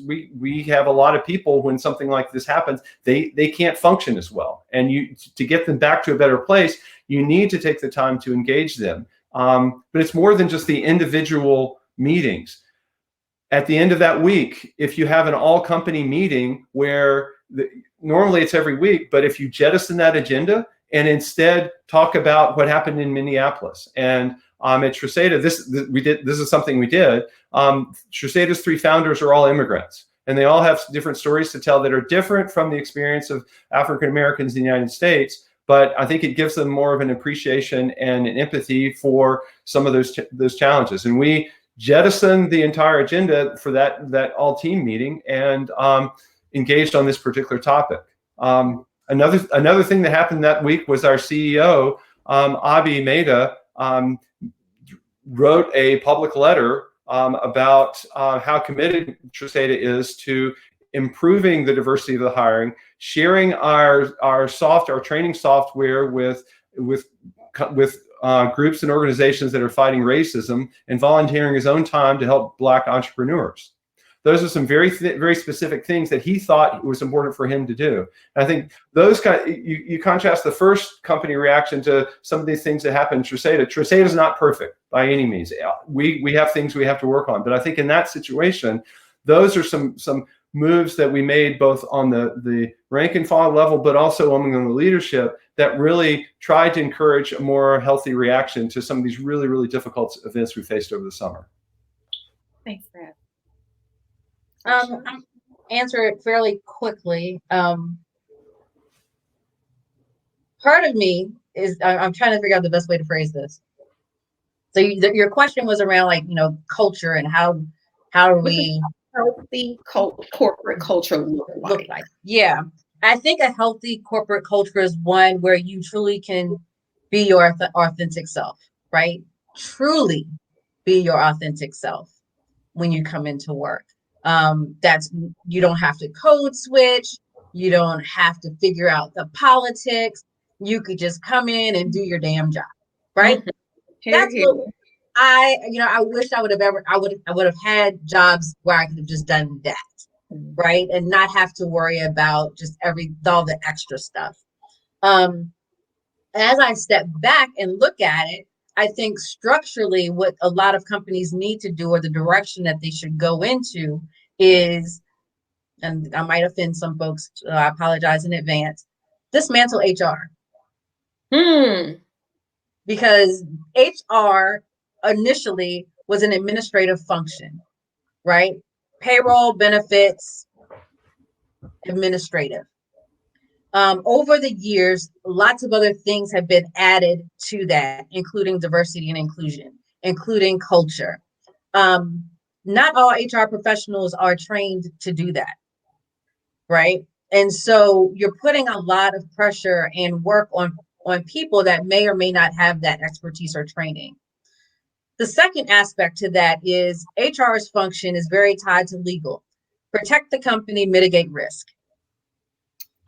we have a lot of people when something like this happens, they can't function as well, and to get them back to a better place, you need to take the time to engage them. But it's more than just the individual meetings. At the end of that week, if you have an all-company meeting where normally it's every week, but if you jettison that agenda and instead talk about what happened in Minneapolis and at Tresata, this is something we did. Tresata's 3 founders are all immigrants, and they all have different stories to tell that are different from the experience of African Americans in the United States. But I think it gives them more of an appreciation and an empathy for some of those challenges. And we jettisoned the entire agenda for that all team meeting and engaged on this particular topic. Another thing that happened that week was our CEO, Abi Mehta, wrote a public letter about how committed Tresata is to improving the diversity of the hiring, sharing our training software with groups and organizations that are fighting racism, and volunteering his own time to help Black entrepreneurs. Those are some very specific things that he thought it was important for him to do. And I think those you contrast the first company reaction to some of these things that happened in Tresata. Tresata is not perfect by any means. We have things we have to work on. But I think in that situation, those are some moves that we made both on the rank and file level, but also among the leadership that really tried to encourage a more healthy reaction to some of these really, really difficult events we faced over the summer. Thanks, Brad. I'll answer it fairly quickly. Part of me is, I'm trying to figure out the best way to phrase this. So your question was around, like, culture and how are we healthy corporate culture look like? Yeah, I think a healthy corporate culture is one where you truly can be your authentic self, right? Truly be your authentic self when you come into work. You don't have to code switch. You don't have to figure out the politics. You could just come in and do your damn job, right? Mm-hmm. That's what I wish I would have had jobs where I could have just done that, right? And not have to worry about just all the extra stuff. As I step back and look at it, I think structurally what a lot of companies need to do, or the direction that they should go into, is, and I might offend some folks, I apologize in advance, dismantle HR. Because HR initially was an administrative function, right? Payroll, benefits, administrative. Over the years, lots of other things have been added to that, including diversity and inclusion, including culture. Not all HR professionals are trained to do that, right? And so you're putting a lot of pressure and work on people that may or may not have that expertise or training. The second aspect to that is HR's function is very tied to legal. Protect the company, mitigate risk.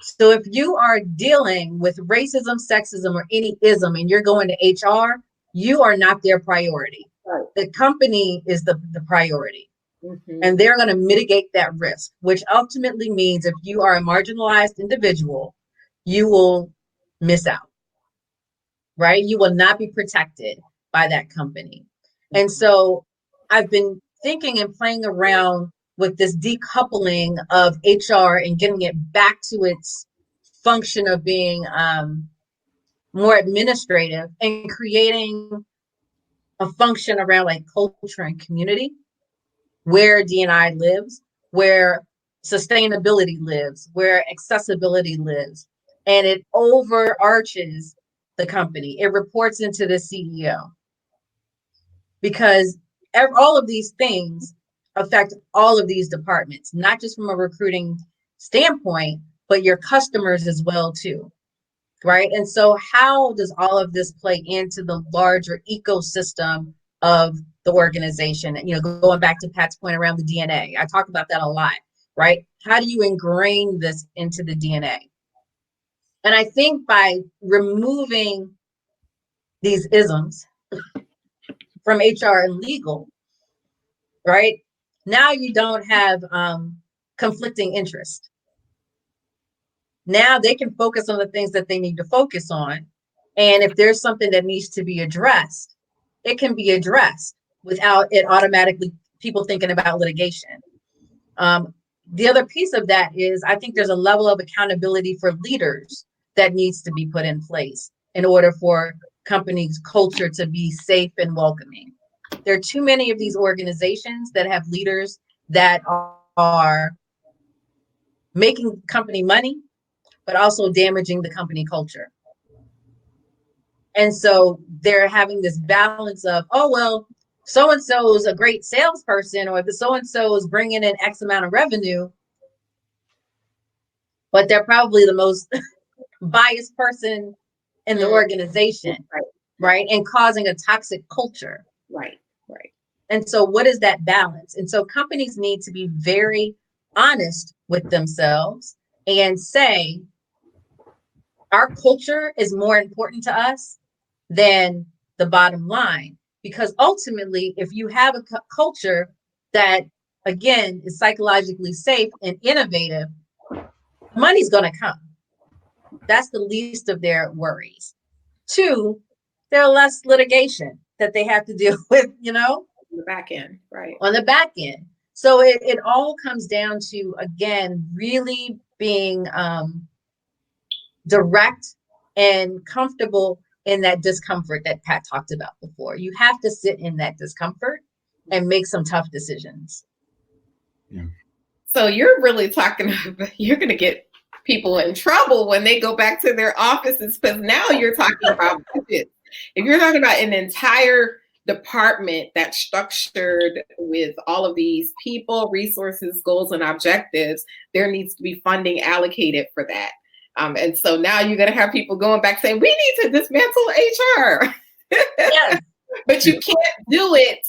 So if you are dealing with racism, sexism, or any ism, and you're going to HR, you are not their priority. Right. The company is the priority. Mm-hmm. And they're going to mitigate that risk, which ultimately means if you are a marginalized individual, you will miss out, right? You will not be protected by that company. Mm-hmm. And so I've been thinking and playing around with this decoupling of HR and getting it back to its function of being more administrative, and creating a function around like culture and community, where D&I lives, where sustainability lives, where accessibility lives, and it overarches the company. It reports into the CEO, because all of these things affect all of these departments, not just from a recruiting standpoint, but your customers as well too, right? And so how does all of this play into the larger ecosystem of the organization? And, going back to Pat's point around the DNA, I talk about that a lot, right? How do you ingrain this into the DNA? And I think by removing these isms from HR and legal, right? Now you don't have conflicting interest. Now they can focus on the things that they need to focus on. And if there's something that needs to be addressed, it can be addressed without it automatically people thinking about litigation. The other piece of that is, I think there's a level of accountability for leaders that needs to be put in place in order for companies' culture to be safe and welcoming. There are too many of these organizations that have leaders that are making company money, but also damaging the company culture. And so they're having this balance of, oh, well, so-and-so is a great salesperson, or the so-and-so is bringing in X amount of revenue, but they're probably the most biased person in the organization, right? And causing a toxic culture. Right. And so what is that balance? And so companies need to be very honest with themselves and say, our culture is more important to us than the bottom line. Because ultimately, if you have a culture that again, is psychologically safe and innovative, money's going to come. That's the least of their worries. 2, there's less litigation that they have to deal with, On the back end, right? On the back end. So it all comes down to, again, really being direct and comfortable in that discomfort that Pat talked about before. You have to sit in that discomfort and make some tough decisions. Yeah. So you're really talking about, you're going to get people in trouble when they go back to their offices, because now you're talking about budgets. If you're talking about an entire department that's structured with all of these people, resources, goals, and objectives, there needs to be funding allocated for that. And so now you're going to have people going back saying, we need to dismantle HR. Yes. But you can't do it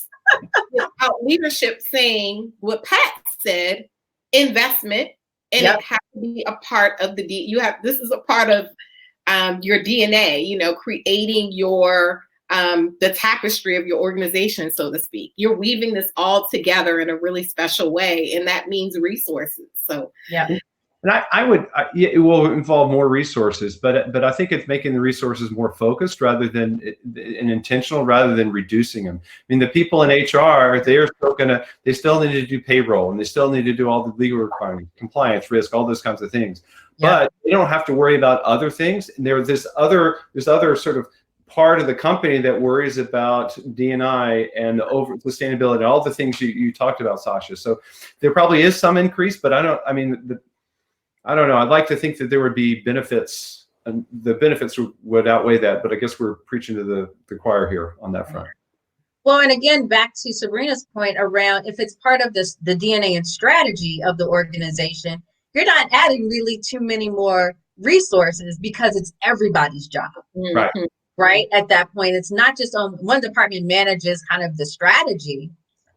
without leadership saying what Pat said, investment, and Yep. it has to be a part of this is a part of your DNA, creating your the tapestry of your organization, so to speak. You're weaving this all together in a really special way, and that means resources. So yeah. And it will involve more resources, but I think it's making the resources more focused rather than and intentional, rather than reducing them. I mean, the people in HR, they still need to do payroll, and they still need to do all the legal requirements, compliance, risk, all those kinds of things. Yeah. But they don't have to worry about other things. And there's this other sort of part of the company that worries about D&I and sustainability, all the things you talked about, Sasha. So there probably is some increase, but I don't know. I'd like to think that there would be benefits, and the benefits would outweigh that. But I guess we're preaching to the choir here on that front. Well, and again, back to Sabrina's point around, if it's part of the DNA and strategy of the organization, you're not adding really too many more resources, because it's everybody's job. Right. Right? At that point, it's not just one department manages kind of the strategy,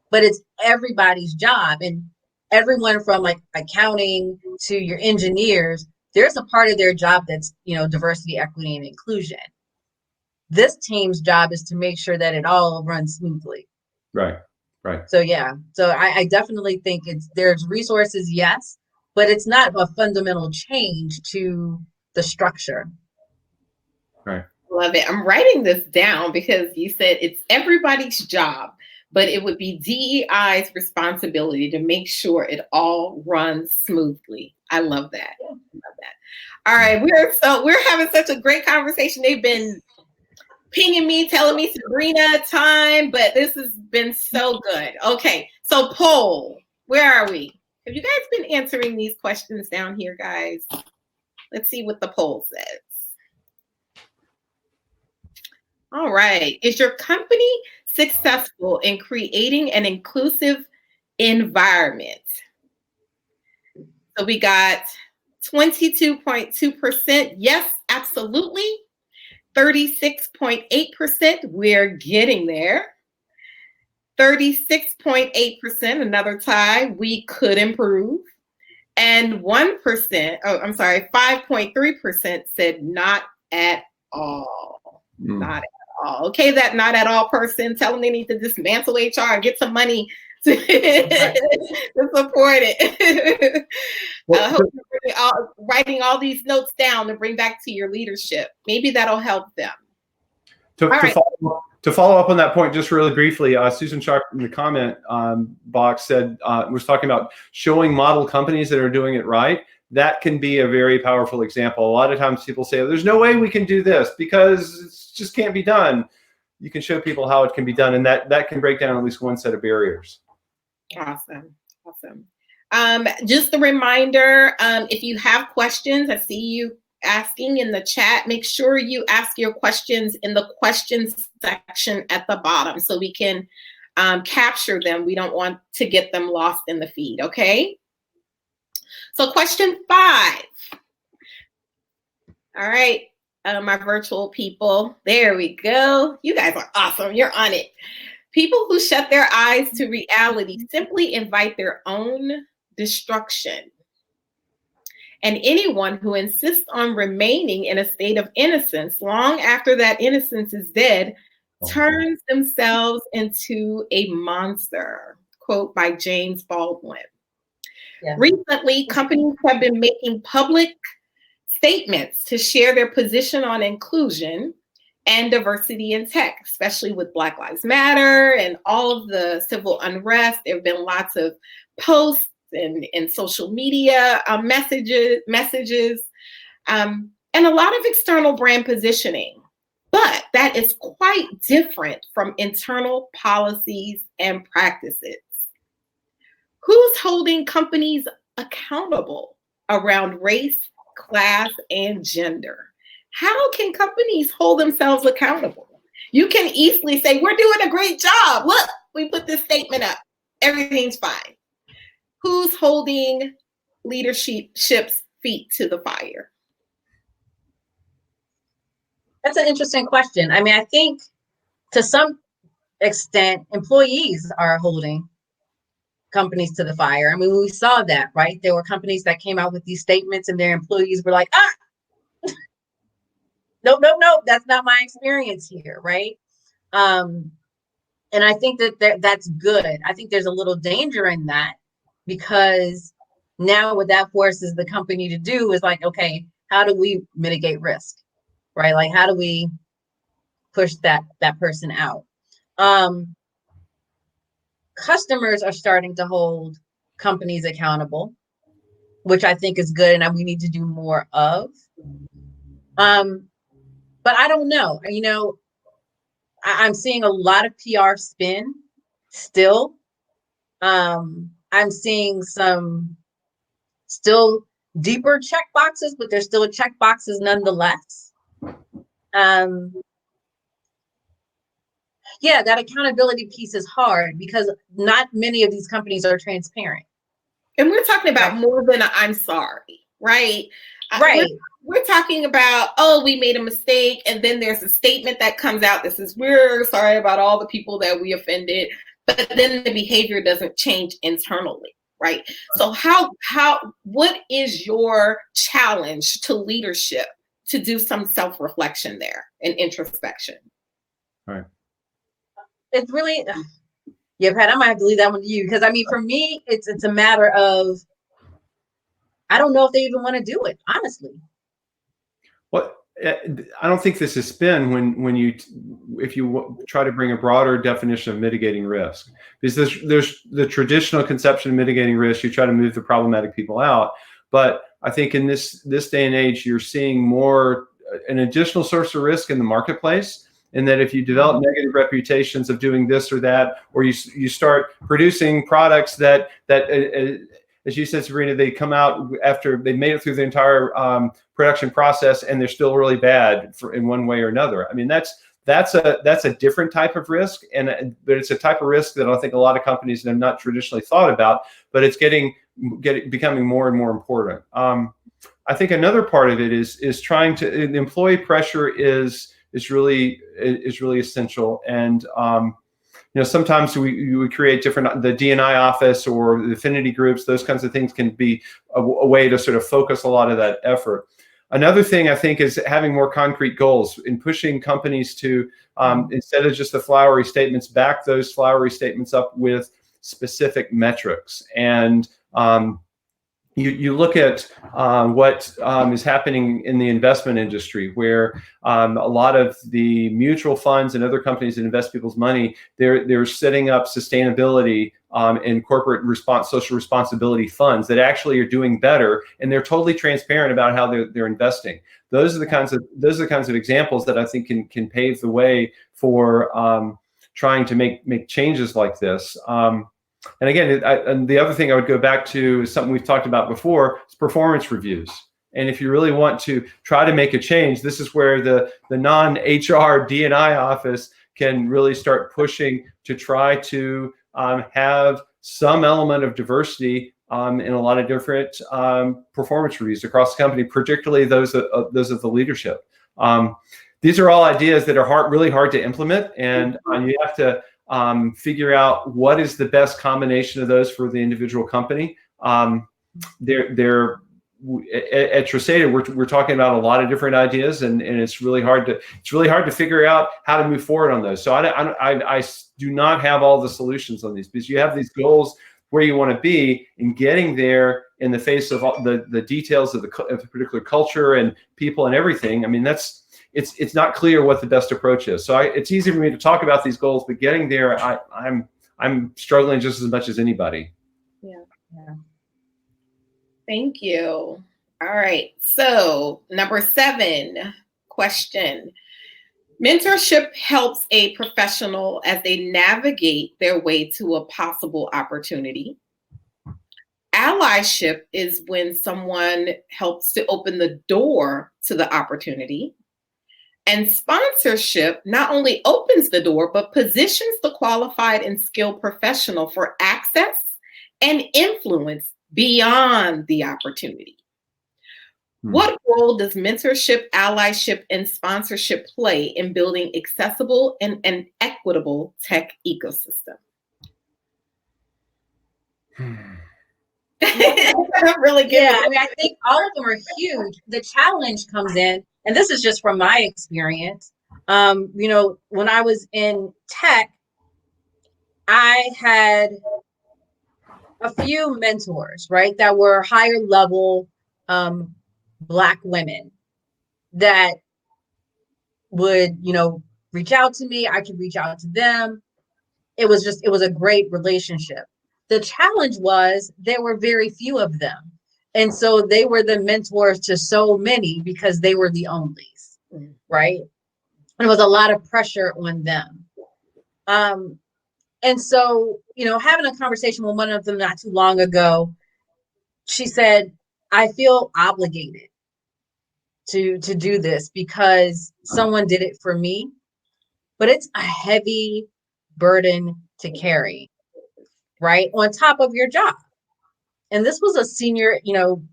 but it's everybody's job. And everyone from like accounting to your engineers, there's a part of their job that's, diversity, equity, and inclusion. This team's job is to make sure that it all runs smoothly. Right. So yeah, so I definitely think there's resources, yes, but it's not a fundamental change to the structure. Right. Love it. I'm writing this down because you said it's everybody's job, but it would be DEI's responsibility to make sure it all runs smoothly. I love that. I love that. All right, we're having such a great conversation. They've been pinging me, telling me, Sabrina, time, but this has been so good. Okay, so poll, where are we? Have you guys been answering these questions down here, guys? Let's see what the poll says. All right. Is your company successful in creating an inclusive environment? So we got 22.2%. Yes, absolutely. 36.8%. We're getting there. 36.8%, another tie. We could improve. And 5.3% said not at all. Not at all. Okay, that not at all person, tell them they need to dismantle HR and get some money to support it. I hope you're writing all these notes down to bring back to your leadership. Maybe that'll help them. To follow up on that point, just really briefly, Susan Sharp in the comment box said, was talking about showing model companies that are doing it right. That can be a very powerful example. A lot of times people say, there's no way we can do this because it just can't be done. You can show people how it can be done, and that can break down at least one set of barriers. Awesome. Just a reminder, if you have questions, I see you asking in the chat, make sure you ask your questions in the questions section at the bottom so we can capture them. We don't want to get them lost in the feed, okay? So question 5. All right, my virtual people, there we go. You guys are awesome, you're on it. People who shut their eyes to reality simply invite their own destruction. And anyone who insists on remaining in a state of innocence long after that innocence is dead turns themselves into a monster. quote by James Baldwin. Yeah. Recently, companies have been making public statements to share their position on inclusion and diversity in tech, especially with Black Lives Matter and all of the civil unrest. There have been lots of posts and social media messages, and a lot of external brand positioning. But that is quite different from internal policies and practices. Who's holding companies accountable around race, class, and gender? How can companies hold themselves accountable? You can easily say, we're doing a great job. Look, we put this statement up. Everything's fine. Who's holding leadership's feet to the fire? That's an interesting question. I mean, I think to some extent, employees are holding companies to the fire. I mean, we saw that, right? There were companies that came out with these statements and their employees were like, nope, that's not my experience here, right? And I think that's good. I think there's a little danger in that, because now what that forces the company to do is like, okay, how do we mitigate risk, right? Like, how do we push that person out? Customers are starting to hold companies accountable, which I think is good, and we need to do more of. But I don't know. You know, I'm seeing a lot of PR spin still. I'm seeing some still deeper check boxes, but there's still check boxes nonetheless. Yeah, that accountability piece is hard because not many of these companies are transparent. And we're talking about more than a I'm sorry, right? Right. We're talking about, oh, we made a mistake. And then there's a statement that comes out that says, we're sorry about all the people that we offended. But then the behavior doesn't change internally, right? So what is your challenge to leadership to do some self-reflection there and introspection? Right. It's really, yeah, Pat, I might have to leave that one to you, because I mean, for me, it's a matter of, I don't know if they even want to do it, honestly. Well, I don't think this is spin if you try to bring a broader definition of mitigating risk, because there's the traditional conception of mitigating risk. You try to move the problematic people out, but I think in this day and age, you're seeing more an additional source of risk in the marketplace. And that if you develop negative reputations of doing this or that, or you start producing products that as you said, Sabrina, they come out after they made it through the entire production process and they're still really bad in one way or another. I mean, that's a different type of risk, but it's a type of risk that I think a lot of companies have not traditionally thought about, but it's becoming more and more important. I think another part of it is trying to, the employee pressure is really essential. And sometimes we create the D&I office or the affinity groups. Those kinds of things can be a way to sort of focus a lot of that effort. Another thing I think is having more concrete goals in pushing companies to, instead of just the flowery statements, back those flowery statements up with specific metrics. And you look at what is happening in the investment industry, where a lot of the mutual funds and other companies that invest people's money, they're setting up sustainability and social responsibility funds that actually are doing better, and they're totally transparent about how they're investing. Those are the kinds of examples that I think can pave the way for trying to make changes like this. And again, and the other thing I would go back to is something we've talked about before, is performance reviews. And if you really want to try to make a change, this is where the non-HR D&I office can really start pushing to try to have some element of diversity in a lot of different performance reviews across the company, particularly those of the leadership. These are all ideas that are really hard to implement, and you have to figure out what is the best combination of those for the individual company. at Tresata, we're talking about a lot of different ideas, and it's really hard to figure out how to move forward on those. So I do not have all the solutions on these, because you have these goals where you want to be, and getting there in the face of all the details of the particular culture and people and everything. I mean, it's not clear what the best approach is. So it's easy for me to talk about these goals, but getting there, I'm struggling just as much as anybody. Yeah. Thank you. All right. So number 7 question. Mentorship helps a professional as they navigate their way to a possible opportunity. Allyship is when someone helps to open the door to the opportunity. And sponsorship not only opens the door, but positions the qualified and skilled professional for access and influence beyond the opportunity. What role does mentorship, allyship, and sponsorship play in building accessible and equitable tech ecosystem? Really good. Yeah, I mean, I think all of them are huge. The challenge comes in, and this is just from my experience. You know, when I was in tech, I had a few mentors, right, that were higher level Black women that would, you know, reach out to me. I could reach out to them. It was a great relationship. The challenge was there were very few of them. And so they were the mentors to so many because they were the onlys, right? And it was a lot of pressure on them. And so, you know, having a conversation with one of them not too long ago, she said, I feel obligated to do this because someone did it for me, but it's a heavy burden to carry, right? On top of your job. And this was a senior, you know,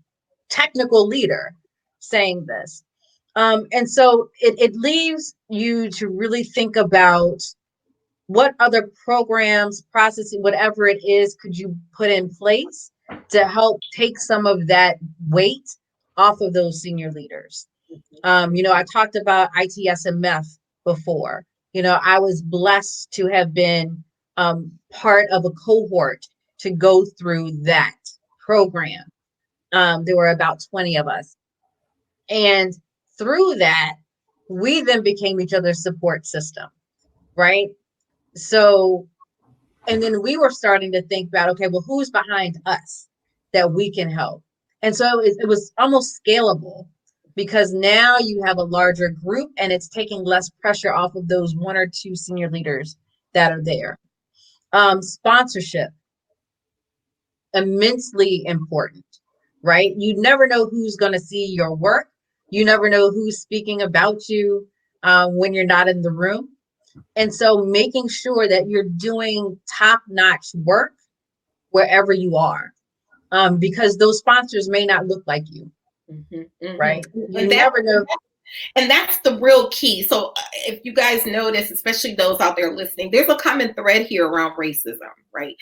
technical leader saying this. And so it leaves you to really think about what other programs, processes, whatever it is, could you put in place to help take some of that weight off of those senior leaders. You know, I talked about ITSMF before. You know, I was blessed to have been part of a cohort to go through that program. There were about 20 of us. And through that, we then became each other's support system, right? So, and then we were starting to think about, okay, well, who's behind us that we can help? And so it was almost scalable because now you have a larger group and it's taking less pressure off of those 1 or 2 senior leaders that are there. Sponsorship, immensely important, right? You never know who's going to see your work. You never know who's speaking about you when you're not in the room. And so making sure that you're doing top-notch work wherever you are, because those sponsors may not look like you, right? You never know. And that's the real key. So if you guys notice, especially those out there listening, there's a common thread here around racism, right?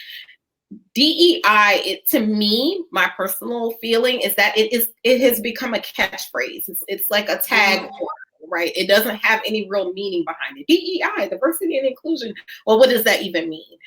DEI, to me, my personal feeling is that it has become a catchphrase. It's like a tag, right? It doesn't have any real meaning behind it. DEI, diversity and inclusion. Well, what does that even mean?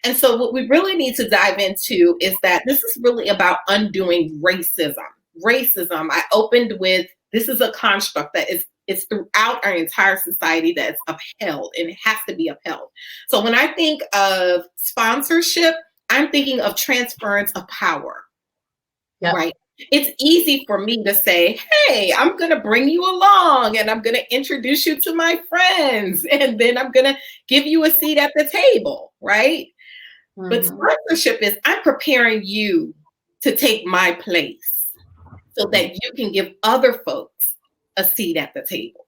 And so what we really need to dive into is that this is really about undoing racism. Racism, I opened with, this is a construct that it's throughout our entire society that's upheld, and it has to be upheld. So when I think of sponsorship, I'm thinking of transference of power, right? It's easy for me to say, hey, I'm going to bring you along and I'm going to introduce you to my friends and then I'm going to give you a seat at the table, right? But sponsorship is I'm preparing you to take my place so that you can give other folks a seat at the table.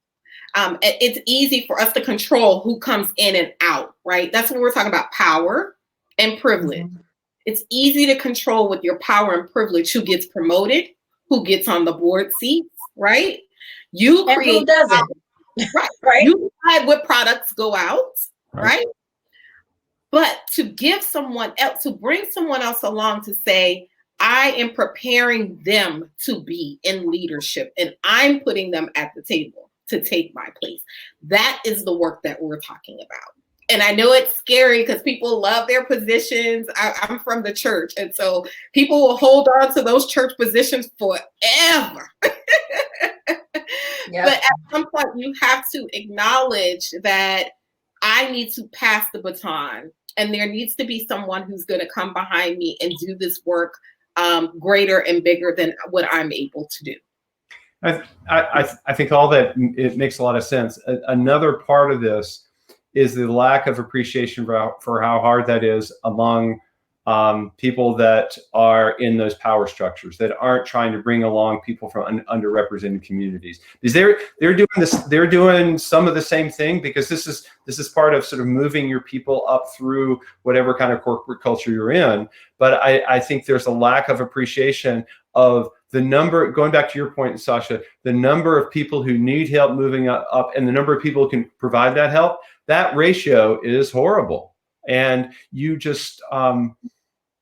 It's easy for us to control who comes in and out, right? That's when we're talking about power and privilege. It's easy to control with your power and privilege who gets promoted, who gets on the board seats, right? You and create, who doesn't, right? You decide what products go out, right? But to give someone else, to bring someone else along to say, I am preparing them to be in leadership, and I'm putting them at the table to take my place. That is the work that we're talking about. And I know it's scary because people love their positions. I'm from the church, and so people will hold on to those church positions forever. Yep. But at some point, you have to acknowledge that I need to pass the baton, and there needs to be someone who's going to come behind me and do this work greater and bigger than what I'm able to do. I think all that, it makes a lot of sense. Another part of this is the lack of appreciation for how hard that is among people that are in those power structures, that aren't trying to bring along people from underrepresented communities. Because they're doing this, they're doing some of the same thing, because this is part of sort of moving your people up through whatever kind of corporate culture you're in. But I think there's a lack of appreciation of the number, going back to your point, Sasha, the number of people who need help moving up and the number of people who can provide that help, that ratio is horrible. And you just,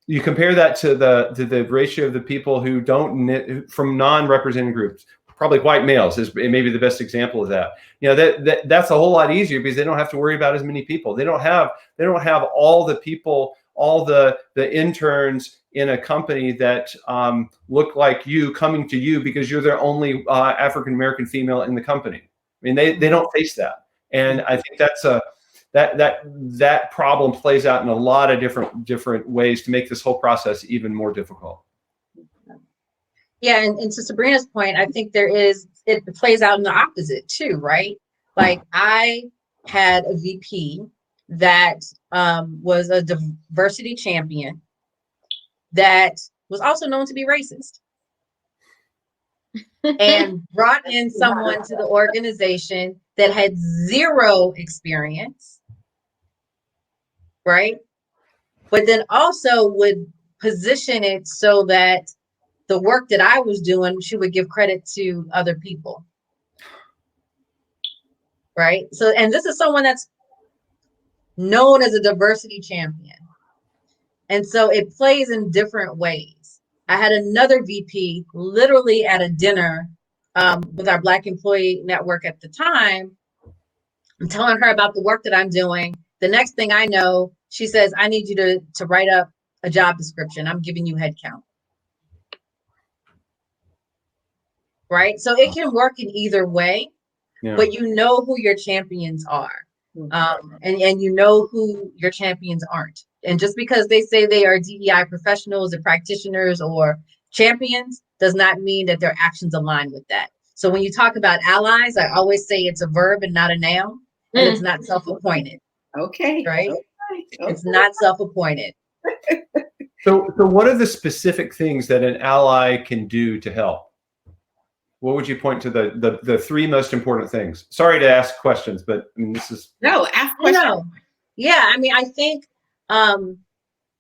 you compare that to the ratio of the people who don't, from non-represented groups, probably white males is maybe the best example of that. You know, that's a whole lot easier because they don't have to worry about as many people. They don't have all the people, all the interns in a company that look like you coming to you because you're the only African-American female in the company. I mean, they don't face that. And I think that's that problem plays out in a lot of different ways to make this whole process even more difficult. Yeah, and to Sabrina's point, I think it plays out in the opposite too, right? Like I had a VP that was a diversity champion that was also known to be racist and brought in someone to the organization that had zero experience, right? But then also would position it so that the work that I was doing, she would give credit to other people, right? So, and this is someone that's known as a diversity champion. And so it plays in different ways. I had another VP literally at a dinner with our Black employee network at the time. I'm telling her about the work that I'm doing. The next thing I know, she says, I need you to write up a job description. I'm giving you headcount. Right? So it can work in either way, but you know who your champions are. And you know who your champions aren't. And just because they say they are DEI professionals or practitioners or champions does not mean that their actions align with that. So when you talk about allies, I always say it's a verb and not a noun, and it's not self-appointed. Okay. Right? Okay. It's not self-appointed. So what are the specific things that an ally can do to help? What would you point to the three most important things? Sorry to ask questions, but I mean, this is... No, ask questions. No. Yeah, I mean, I think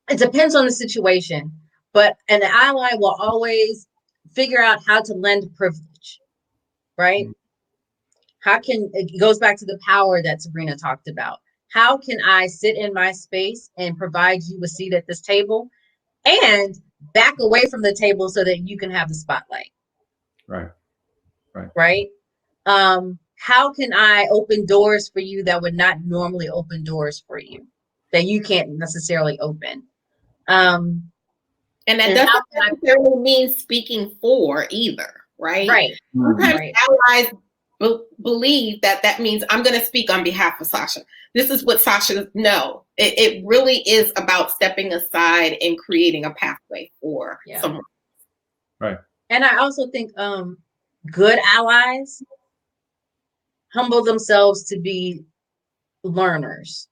it depends on the situation, but an ally will always figure out how to lend privilege, right? It goes back to the power that Sabrina talked about. How can I sit in my space and provide you a seat at this table and back away from the table so that you can have the spotlight? Right. How can I open doors for you that would not normally open doors for you, that you can't necessarily open? And that doesn't necessarily mean speaking for either, right? Right. Sometimes allies believe that means I'm going to speak on behalf of Sasha. This is what Sasha, no, it really is about stepping aside and creating a pathway for someone. Right. And I also think good allies humble themselves to be learners,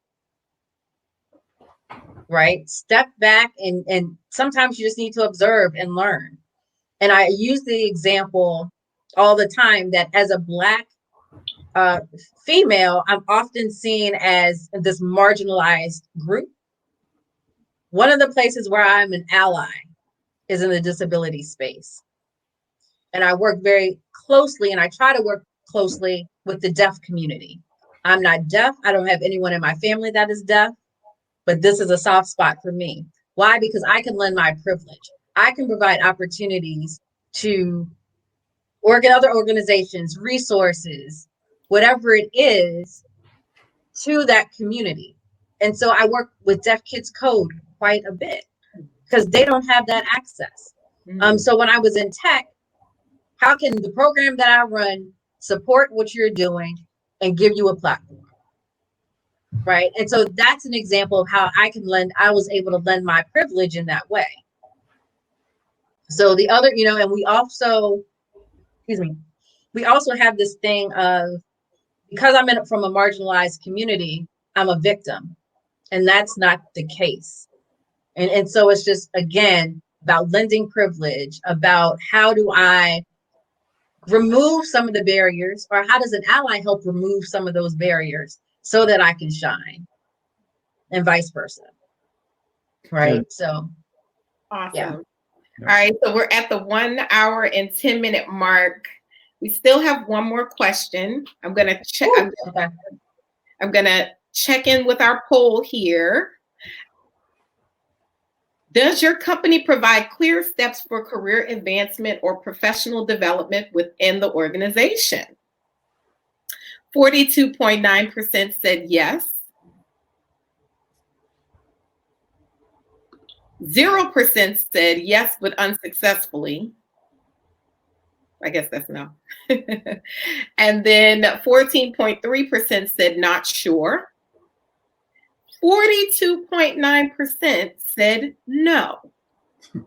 right? Step back and sometimes you just need to observe and learn. And I use the example all the time that as a Black female, I'm often seen as this marginalized group. One of the places where I'm an ally is in the disability space. And I work very closely, and I try to work closely with the deaf community. I'm not deaf. I don't have anyone in my family that is deaf, but this is a soft spot for me. Why? Because I can lend my privilege. I can provide opportunities to work in other organizations, resources, whatever it is, to that community. And so I work with Deaf Kids Code quite a bit because they don't have that access. So when I was in tech, how can the program that I run support what you're doing and give you a platform? Right. And so that's an example of how I was able to lend my privilege in that way. So the other, and we also have this thing of, because I'm from a marginalized community, I'm a victim, and that's not the case. And so it's just, again, about lending privilege, about how do I remove some of the barriers, or how does an ally help remove some of those barriers so that I can shine, and vice versa. Right. Yeah. So awesome. Yeah. All right. So we're at the 1 hour and 10-minute mark. We still have one more question. I'm going to check. I'm going to check in with our poll here. Does your company provide clear steps for career advancement or professional development within the organization? 42.9% said yes. 0% said yes, but unsuccessfully. I guess that's no. And then 14.3% said not sure. 42.9% said no. So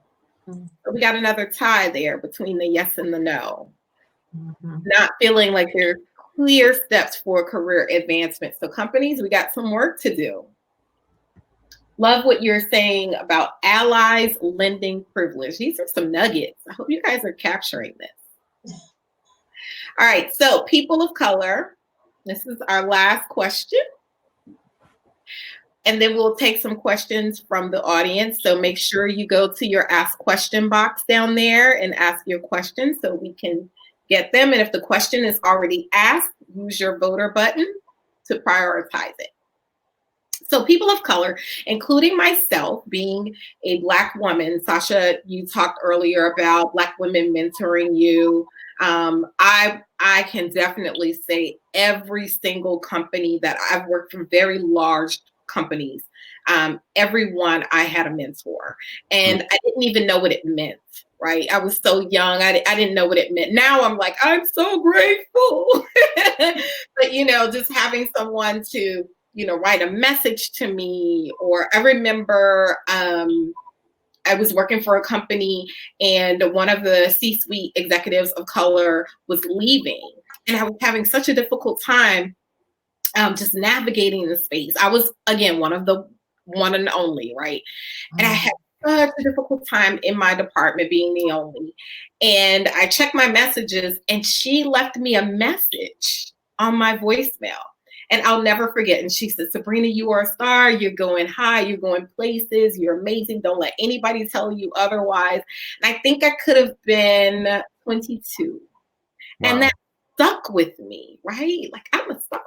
we got another tie there between the yes and the no. Not feeling like there's clear steps for career advancement. So companies, we got some work to do. Love what you're saying about allies lending privilege. These are some nuggets. I hope you guys are capturing this. All right, so people of color, this is our last question. And then we'll take some questions from the audience. So make sure you go to your ask question box down there and ask your question so we can get them. And if the question is already asked, use your voter button to prioritize it. So people of color, including myself, being a Black woman, Sasha, you talked earlier about Black women mentoring you. I can definitely say every single company that I've worked for, very large companies, everyone I had a mentor, and I didn't even know what it meant. Right, I was so young, I didn't know what it meant. Now I'm like, I'm so grateful. But just having someone to write a message to me, or I remember I was working for a company and one of the C-suite executives of color was leaving, and I was having such a difficult time just navigating the space. I was, again, one of the one and only, right? And I had such a difficult time in my department being the only. And I checked my messages and she left me a message on my voicemail. And I'll never forget. And she said, Sabrina, you are a star. You're going high. You're going places. You're amazing. Don't let anybody tell you otherwise. And I think I could have been 22. Wow. And that stuck with me, right? Like, I'm a star.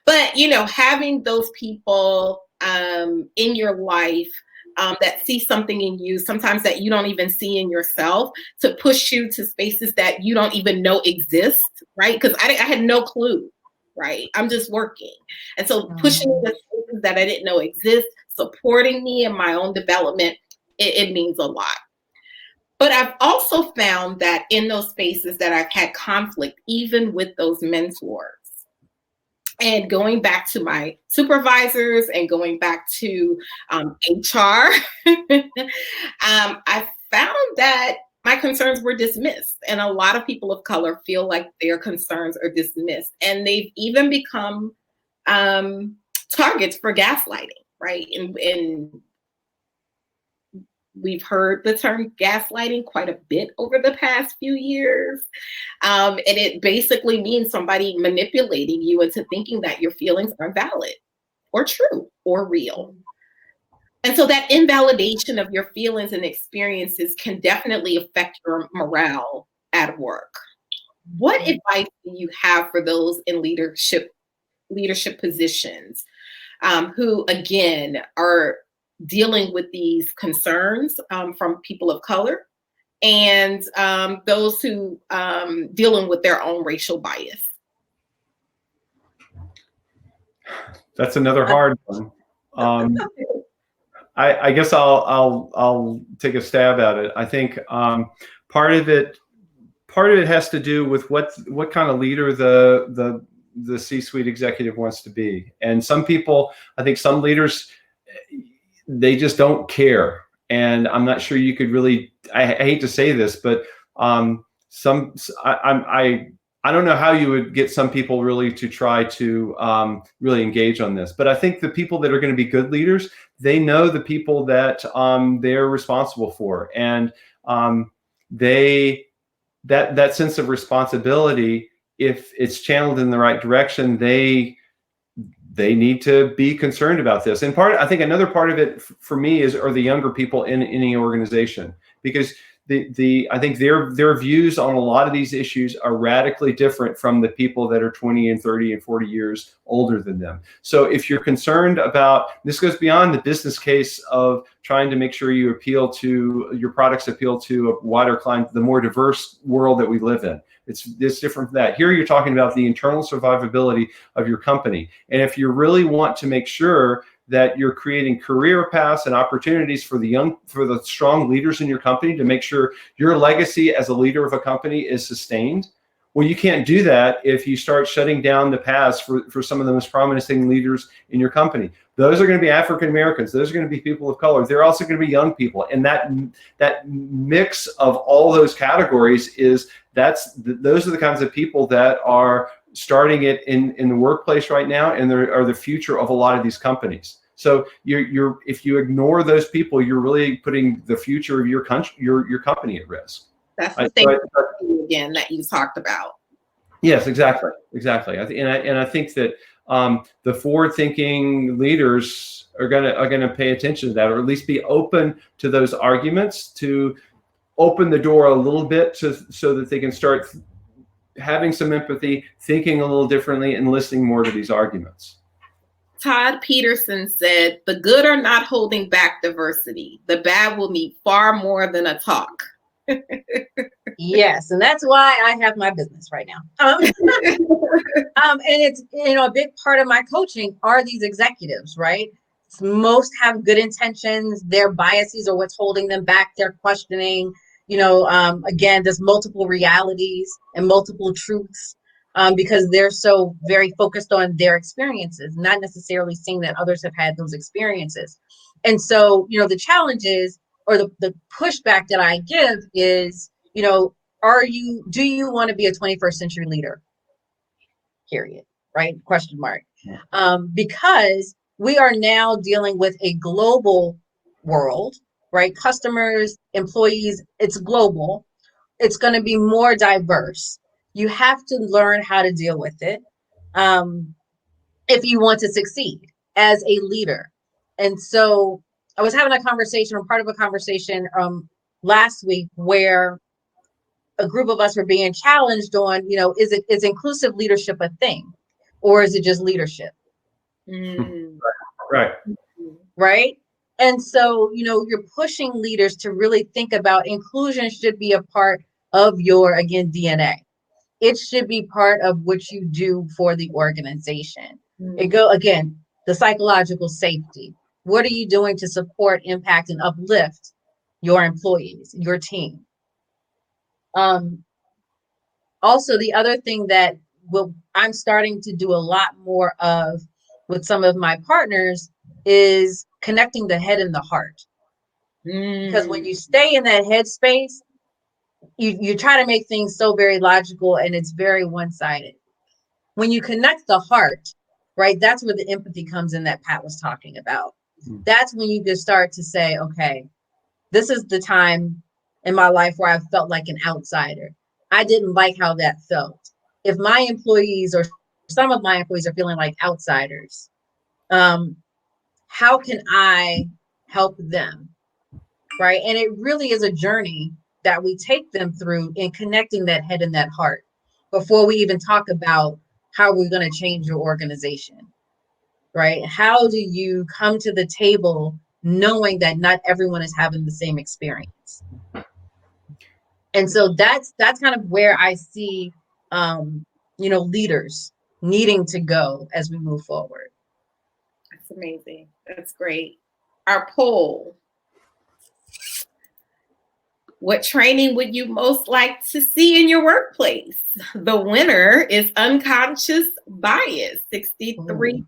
But, having those people in your life that see something in you, sometimes that you don't even see in yourself, to push you to spaces that you don't even know exist, right? Because I had no clue. Right. I'm just working. And so pushing the spaces that I didn't know exist, supporting me in my own development, it means a lot. But I've also found that in those spaces that I've had conflict, even with those mentors, and going back to my supervisors and going back to HR, I found that my concerns were dismissed. And a lot of people of color feel like their concerns are dismissed. And they've even become targets for gaslighting, right? And we've heard the term gaslighting quite a bit over the past few years. And it basically means somebody manipulating you into thinking that your feelings are valid or true or real. And so that invalidation of your feelings and experiences can definitely affect your morale at work. What advice do you have for those in leadership positions who, again, are dealing with these concerns from people of color and those who dealing with their own racial bias? That's another hard one. I guess I'll take a stab at it. I think part of it has to do with what kind of leader the C-suite executive wants to be. And some people, I think some leaders, they just don't care. And I'm not sure you could really, I hate to say this, but I don't know how you would get some people really to try to really engage on this. But I think the people that are going to be good leaders, they know the people that they're responsible for. And that sense of responsibility, if it's channeled in the right direction, they need to be concerned about this. And I think another part of it for me are the younger people in any organization, because I think their views on a lot of these issues are radically different from the people that are 20 and 30 and 40 years older than them. So if you're concerned about, this goes beyond the business case of trying to make sure your products appeal to a wider client, the more diverse world that we live in. It's different from that. Here you're talking about the internal survivability of your company. And if you really want to make sure that you're creating career paths and opportunities for the strong leaders in your company to make sure your legacy as a leader of a company is sustained, well, you can't do that if you start shutting down the paths for some of the most promising leaders in your company. Those are going to be African Americans. Those are going to be people of color. They're also going to be young people. And that mix of all those categories those are the kinds of people that are starting it in the workplace right now, and they are the future of a lot of these companies. So if you ignore those people, you're really putting the future of your country, your company at risk. That's the thing again that you talked about. Yes, exactly. I think that the forward-thinking leaders are gonna pay attention to that, or at least be open to those arguments, to open the door a little bit so that they can start having some empathy, thinking a little differently, and listening more to these arguments. Todd Peterson said, "The good are not holding back diversity. The bad will need far more than a talk." Yes, and that's why I have my business right now. And it's, a big part of my coaching are these executives, right? Most have good intentions. Their biases are what's holding them back. They're questioning, again, there's multiple realities and multiple truths because they're so very focused on their experiences, not necessarily seeing that others have had those experiences. And so, the challenge is, or the pushback that I give is, do you want to be a 21st century leader? Period. Right? Question mark. Because we are now dealing with a global world, right? Customers, employees, it's global. It's going to be more diverse. You have to learn how to deal with it if you want to succeed as a leader. And so I was having a conversation, or part of a conversation last week, where a group of us were being challenged on, is inclusive leadership a thing, or is it just leadership? Right. And so, you're pushing leaders to really think about inclusion should be a part of your, again, DNA. It should be part of what you do for the organization. Again, the psychological safety. What are you doing to support, impact, and uplift your employees, your team? Also, the other thing that I'm starting to do a lot more of with some of my partners is connecting the head and the heart. Because when you stay in that head space, you try to make things so very logical, and it's very one-sided. When you connect the heart, right, that's where the empathy comes in that Pat was talking about. That's when you can start to say, okay, this is the time in my life where I felt like an outsider. I didn't like how that felt. If my employees, or some of my employees, are feeling like outsiders, how can I help them? Right. And it really is a journey that we take them through in connecting that head and that heart before we even talk about how we're going to change your organization. Right. How do you come to the table knowing that not everyone is having the same experience. And so that's kind of where I see, leaders needing to go as we move forward. That's amazing. That's great. Our poll. What training would you most like to see in your workplace? The winner is unconscious bias, 63%.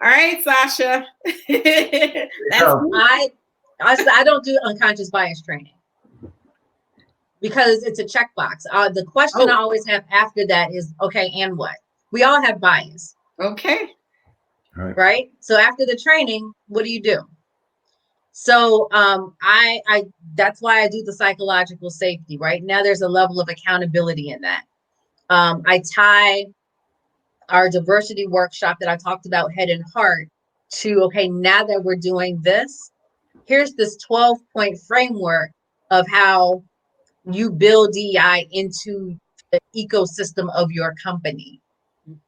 All right, Sasha. I don't do unconscious bias training because it's a checkbox. The question I always have after that is, okay, and what? We all have bias. Okay. Right? So after the training, what do you do? So I that's why I do the psychological safety. Right now, there's a level of accountability in that. I tie our diversity workshop that I talked about, head and heart, to, okay, now that we're doing this, here's this 12-point framework of how you build DEI into the ecosystem of your company,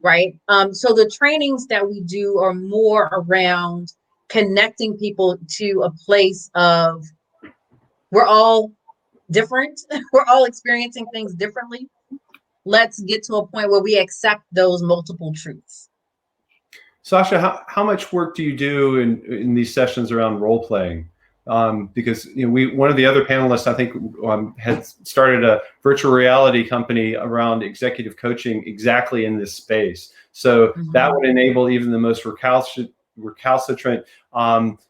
right? So the trainings that we do are more around connecting people to a place of, we're all different. We're all experiencing things differently. Let's get to a point where we accept those multiple truths. Sasha, how much work do you do in these sessions around role playing? Because one of the other panelists, I think, had started a virtual reality company around executive coaching exactly in this space. So that would enable even the most recalcitrant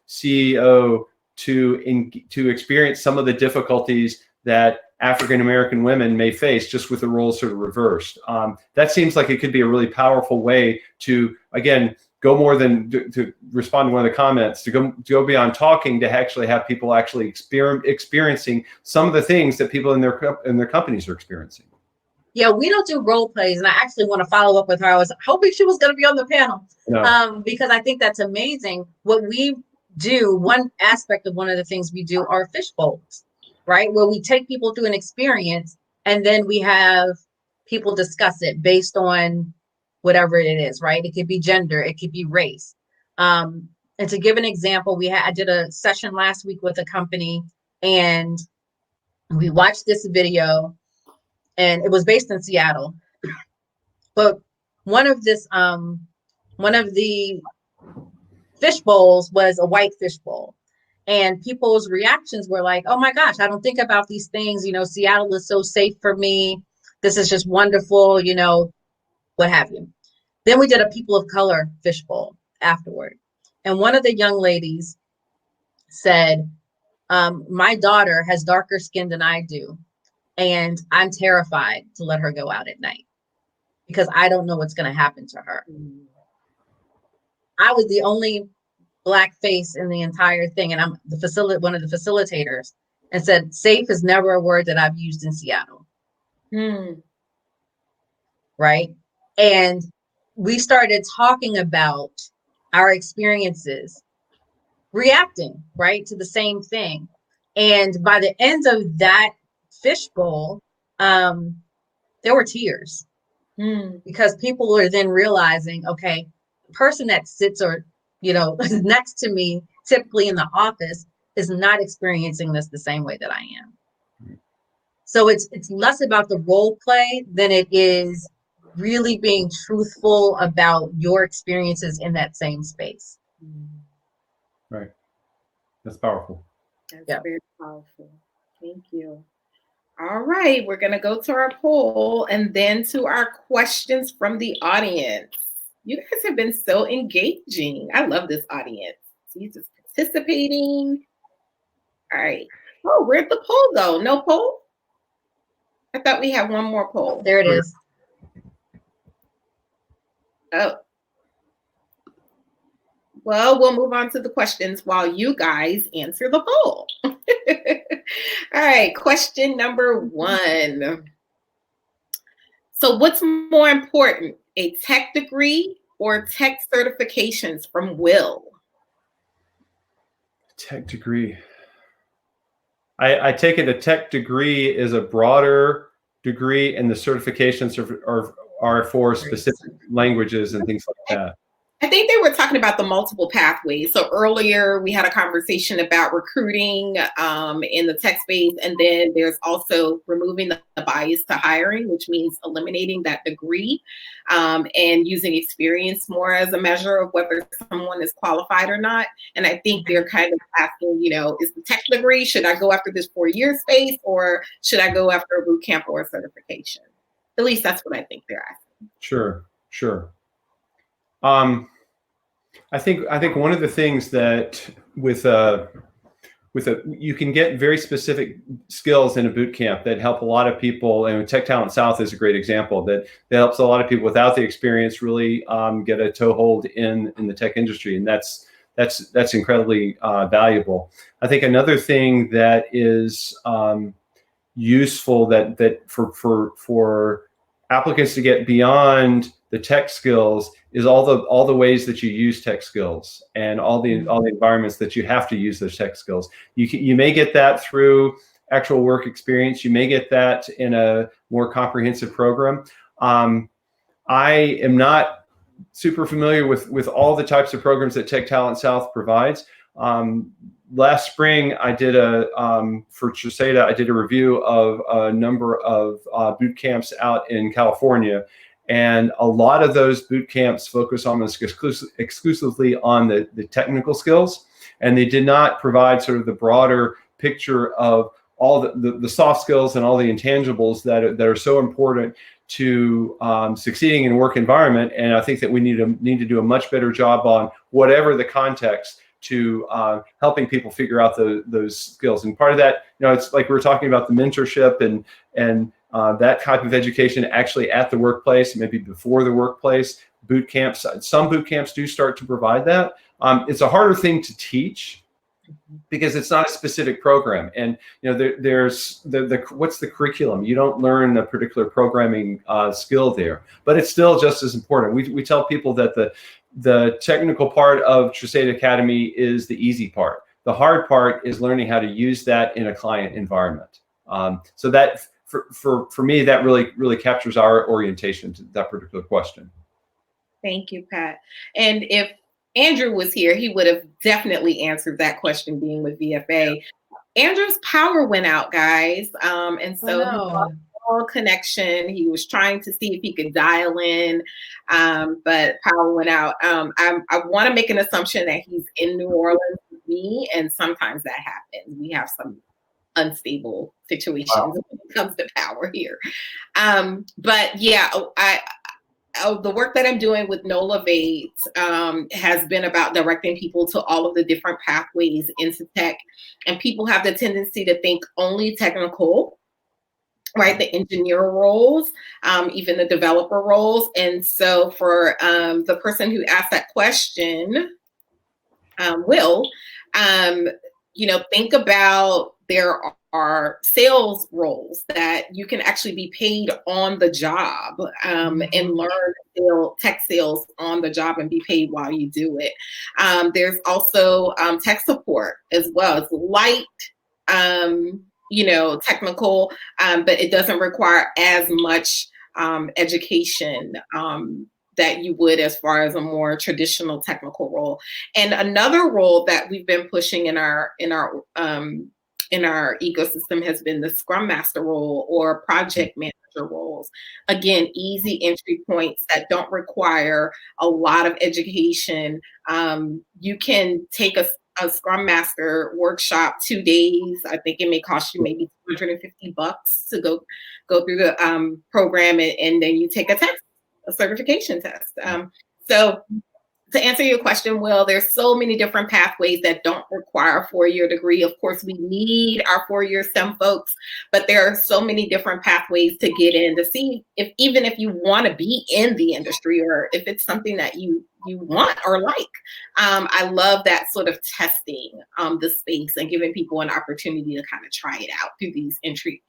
CEO to experience some of the difficulties that African American women may face just with the roles sort of reversed. That seems like it could be a really powerful way to, again, go more than to respond to one of the comments, to go beyond talking, to actually have people actually experiencing some of the things that people in their companies are experiencing. Yeah, we don't do role plays, and I actually want to follow up with her. I was hoping she was going to be on the panel, because I think that's amazing. What we do, one aspect of one of the things we do are fish bowls, right? Where we take people through an experience, and then we have people discuss it based on whatever it is, right? It could be gender, it could be race. And to give an example, I did a session last week with a company, and we watched this video. And it was based in Seattle, but one of the fish bowls was a white fish bowl, and people's reactions were like, "Oh my gosh, I don't think about these things. Seattle is so safe for me. This is just wonderful. What have you." Then we did a people of color fish bowl afterward, and one of the young ladies said, "My daughter has darker skin than I do. And I'm terrified to let her go out at night because I don't know what's going to happen to her." I was the only Black face in the entire thing. And I'm one of the facilitators, and said, safe is never a word that I've used in Seattle. Right. And we started talking about our experiences, reacting, right, to the same thing. And by the end of that fishbowl, there were tears because people are then realizing, okay, the person that sits or next to me, typically in the office, is not experiencing this the same way that I am. So it's less about the role play than it is really being truthful about your experiences in that same space. Right. That's powerful. That's very powerful. Thank you. All right, we're going to go to our poll and then to our questions from the audience. You guys have been so engaging. I love this audience. He's just participating. All right. Oh, where'd the poll go? No poll? I thought we had one more poll. There it is. Oh. Well, we'll move on to the questions while you guys answer the poll. All right, question number 1. So what's more important, a tech degree or tech certifications from Will? Tech degree. I take it a tech degree is a broader degree, and the certifications are for specific languages and things like that. I think they were talking about the multiple pathways. So earlier we had a conversation about recruiting in the tech space, and then there's also removing the bias to hiring, which means eliminating that degree and using experience more as a measure of whether someone is qualified or not. And I think they're kind of asking, is the tech degree, should I go after this 4-year space, or should I go after a boot camp or a certification? At least that's what I think they're asking. Sure. I think one of the things that you can get very specific skills in a boot camp that help a lot of people, and Tech Talent South is a great example that helps a lot of people without the experience really get a toehold in the tech industry, and that's incredibly valuable. I think another thing that is useful that for applicants to get beyond the tech skills is all the ways that you use tech skills and all the environments that you have to use those tech skills. You may get that through actual work experience. You may get that in a more comprehensive program. I am not super familiar with all the types of programs that Tech Talent South provides. Last spring, I did for Treseda, I did a review of a number of boot camps out in California. And a lot of those boot camps focus almost exclusively on the technical skills. And they did not provide sort of the broader picture of all the soft skills and all the intangibles that are so important to succeeding in a work environment. And I think that we need to do a much better job on whatever the context to helping people figure out those skills. And part of that, it's like we were talking about the mentorship and that type of education actually at the workplace, maybe before the workplace. Boot camps, some boot camps do start to provide that. It's a harder thing to teach because it's not a specific program. And there's what's the curriculum? You don't learn a particular programming skill there, but it's still just as important. We tell people that the technical part of Treseda Academy is the easy part. The hard part is learning how to use that in a client environment. So that for me, that really captures our orientation to that particular question. Thank you, Pat. And if Andrew was here, he would have definitely answered that question, being with VFA. Andrew's power went out, guys. And so he lost all connection. He was trying to see if he could dial in, but power went out. I want to make an assumption that he's in New Orleans with me, and sometimes that happens. We have some unstable situations when it comes to power here. But yeah, the work that I'm doing with NOLAVATE has been about directing people to all of the different pathways into tech. And people have the tendency to think only technical, right? The engineer roles, even the developer roles. And so for the person who asked that question, Will, think about there are sales roles that you can actually be paid on the job and learn tech sales on the job and be paid while you do it. There's also tech support as well. It's light, technical, but it doesn't require as much education that you would as far as a more traditional technical role. And another role that we've been pushing in our ecosystem has been the Scrum Master role or project manager roles. Again, easy entry points that don't require a lot of education. You can take a Scrum Master workshop 2 days. I think it may cost you maybe $250 to go through the program, and then you take a test, a certification test. So to answer your question, Will, there's so many different pathways that don't require a 4-year degree. Of course, we need our 4-year STEM folks, but there are so many different pathways to get in to see if even if you want to be in the industry or if it's something that you want or like. I love that sort of testing the space and giving people an opportunity to kind of try it out through these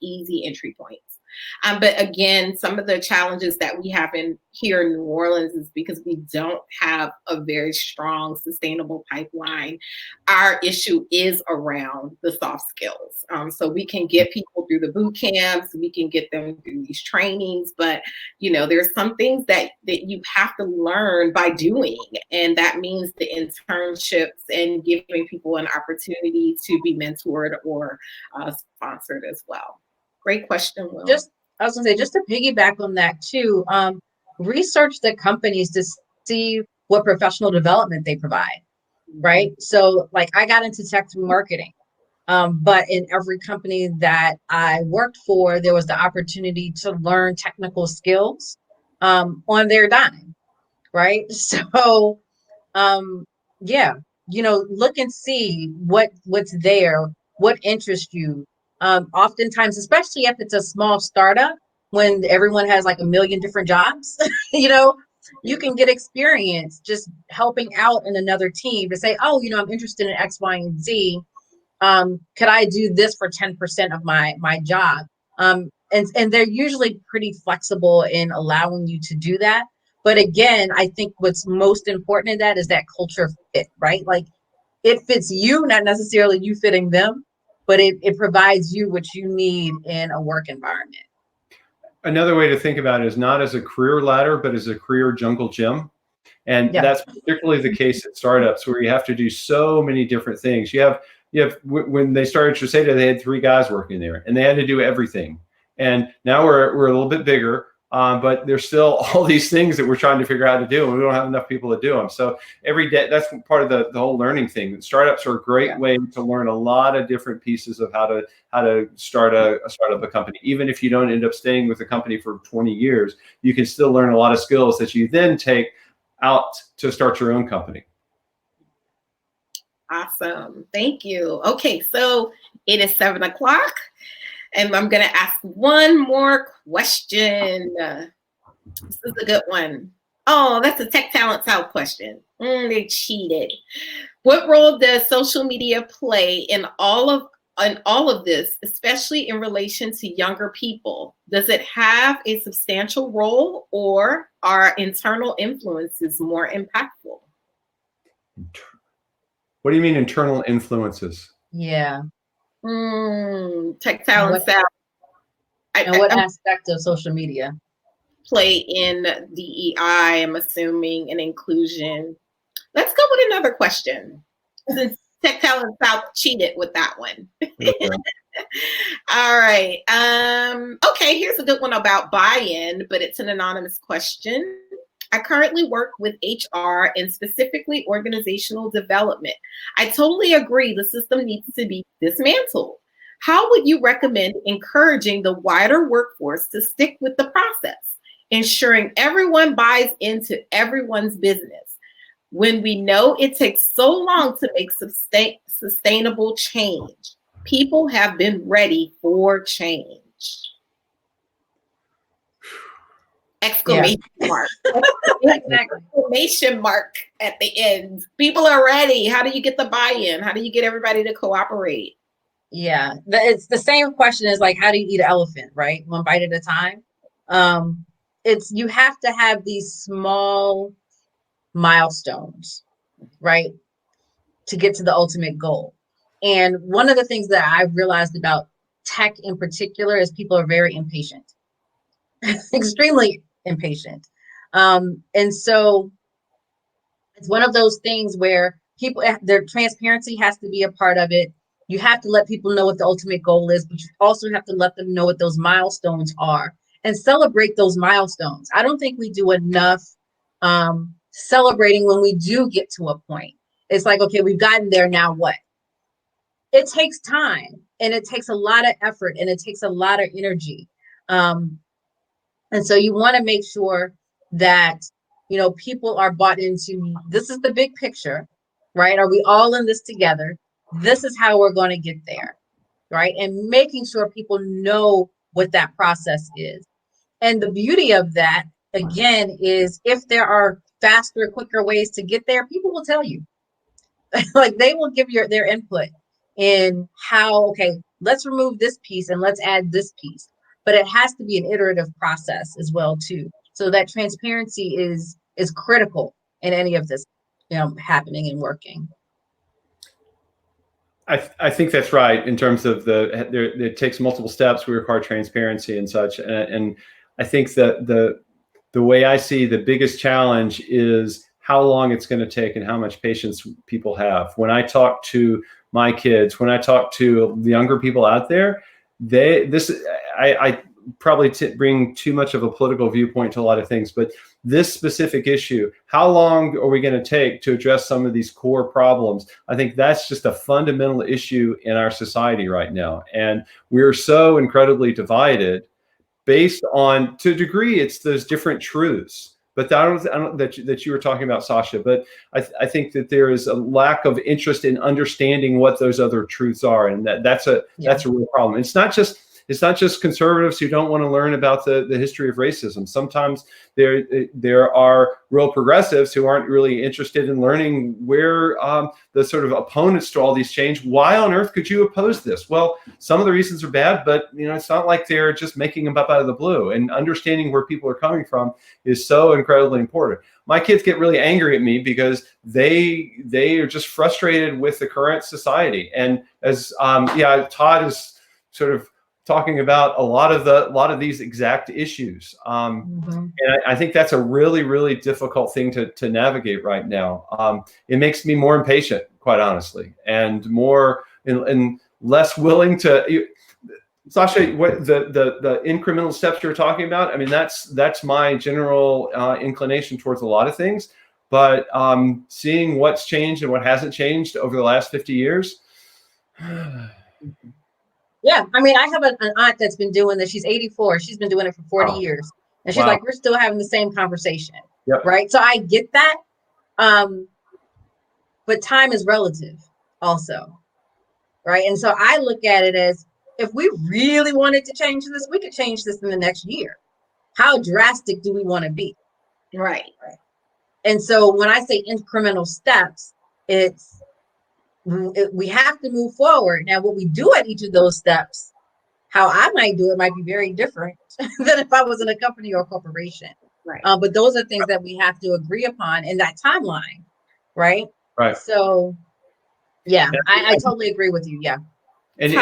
easy entry points. But again, some of the challenges that we have here in New Orleans is because we don't have a very strong, sustainable pipeline. Our issue is around the soft skills. So we can get people through the boot camps, we can get them through these trainings, but there's some things that you have to learn by doing, and that means the internships and giving people an opportunity to be mentored or sponsored as well. Great question, Will. I was gonna say, just to piggyback on that too, research the companies to see what professional development they provide, right? So like I got into tech through marketing, but in every company that I worked for, there was the opportunity to learn technical skills on their dime, right? So yeah, look and see what's there, what interests you. Oftentimes, especially if it's a small startup, when everyone has like a million different jobs, you can get experience just helping out in another team to say, oh, I'm interested in X, Y, and Z. Could I do this for 10% of my job? And they're usually pretty flexible in allowing you to do that. But again, I think what's most important in that is that culture fit, right? Like it fits you, not necessarily you fitting them, but it provides you what you need in a work environment. Another way to think about it is not as a career ladder, but as a career jungle gym. And that's particularly the case at startups where you have to do so many different things. You have when they started Tresata, they had 3 guys working there and they had to do everything. And now we're a little bit bigger. But there's still all these things that we're trying to figure out how to do, and we don't have enough people to do them. So every day, that's part of the whole learning thing. Startups are a great way to learn a lot of different pieces of how to start a company. Even if you don't end up staying with the company for 20 years, you can still learn a lot of skills that you then take out to start your own company. Awesome. Thank you. Okay, so it is 7 o'clock. And I'm going to ask one more question. This is a good one. Oh, that's a Tech Talent South question. They cheated. What role does social media play in all of this, especially in relation to younger people? Does it have a substantial role, or are internal influences more impactful? What do you mean internal influences? Yeah. Tech Talent South. And what aspect of social media play in DEI, I'm assuming, and inclusion? Let's go with another question, since Tech Talent South cheated with that one. All right. Okay, here's a good one about buy-in, but it's an anonymous question. I currently work with HR and specifically organizational development. I totally agree the system needs to be dismantled. How would you recommend encouraging the wider workforce to stick with the process, ensuring everyone buys into everyone's business, when we know it takes so long to make sustainable change? People have been ready for change. Exclamation mark. Exclamation mark at the end. People are ready. How do you get the buy-in? How do you get everybody to cooperate? Yeah, it's the same question as like, how do you eat an elephant, right? One bite at a time. You have to have these small milestones, right, to get to the ultimate goal. And one of the things that I've realized about tech in particular is people are very impatient, extremely impatient. And so it's one of those things where their transparency has to be a part of it. You have to let people know what the ultimate goal is, but you also have to let them know what those milestones are and celebrate those milestones. I don't think we do enough celebrating when we do get to a point. It's like, okay, we've gotten there, now what? It takes time, and it takes a lot of effort, and it takes a lot of energy. And so you want to make sure that, people are bought into, this is the big picture, right? Are we all in this together? This is how we're going to get there, right? And making sure people know what that process is. And the beauty of that, again, is if there are faster, quicker ways to get there, people will tell you. Like they will give their input in how, okay, let's remove this piece and let's add this piece. but it has to be an iterative process as well too. So that transparency is critical in any of this, happening and working. I think that's right in terms of it takes multiple steps. We require transparency and such. And I think that the way I see the biggest challenge is how long it's going to take and how much patience people have. When I talk to my kids, when I talk to the younger people out there, I probably bring too much of a political viewpoint to a lot of things, but this specific issue, how long are we going to take to address some of these core problems? I think that's just a fundamental issue in our society right now. And we're so incredibly divided based on, to a degree, it's those different truths. But I don't that you were talking about, Sasha, but I think that there is a lack of interest in understanding what those other truths are. And that's a real problem. It's not just conservatives who don't want to learn about the history of racism. Sometimes there are real progressives who aren't really interested in learning where the sort of opponents to all these change. Why on earth could you oppose this? Well, some of the reasons are bad, but it's not like they're just making them up out of the blue. And understanding where people are coming from is so incredibly important. My kids get really angry at me because they are just frustrated with the current society. And as Todd is sort of talking about a lot of these exact issues. And I think that's a really, really difficult thing to navigate right now. It makes me more impatient, quite honestly, and more and less willing to. Sasha, what the incremental steps you're talking about? I mean, that's my general inclination towards a lot of things. But seeing what's changed and what hasn't changed over the last 50 years. Yeah, I mean, I have an aunt that's been doing this. She's 84. She's been doing it for 40 years. And she's like, we're still having the same conversation. Yep. Right. So I get that. But time is relative also. Right. And so I look at it as, if we really wanted to change this, we could change this in the next year. How drastic do we want to be? Right. And so when I say incremental steps, we have to move forward. Now, what we do at each of those steps, how I might do it might be very different than if I was in a company or a corporation. Right. But those are things that we have to agree upon in that timeline. Right. Right. So, yeah, I totally agree with you. Yeah. And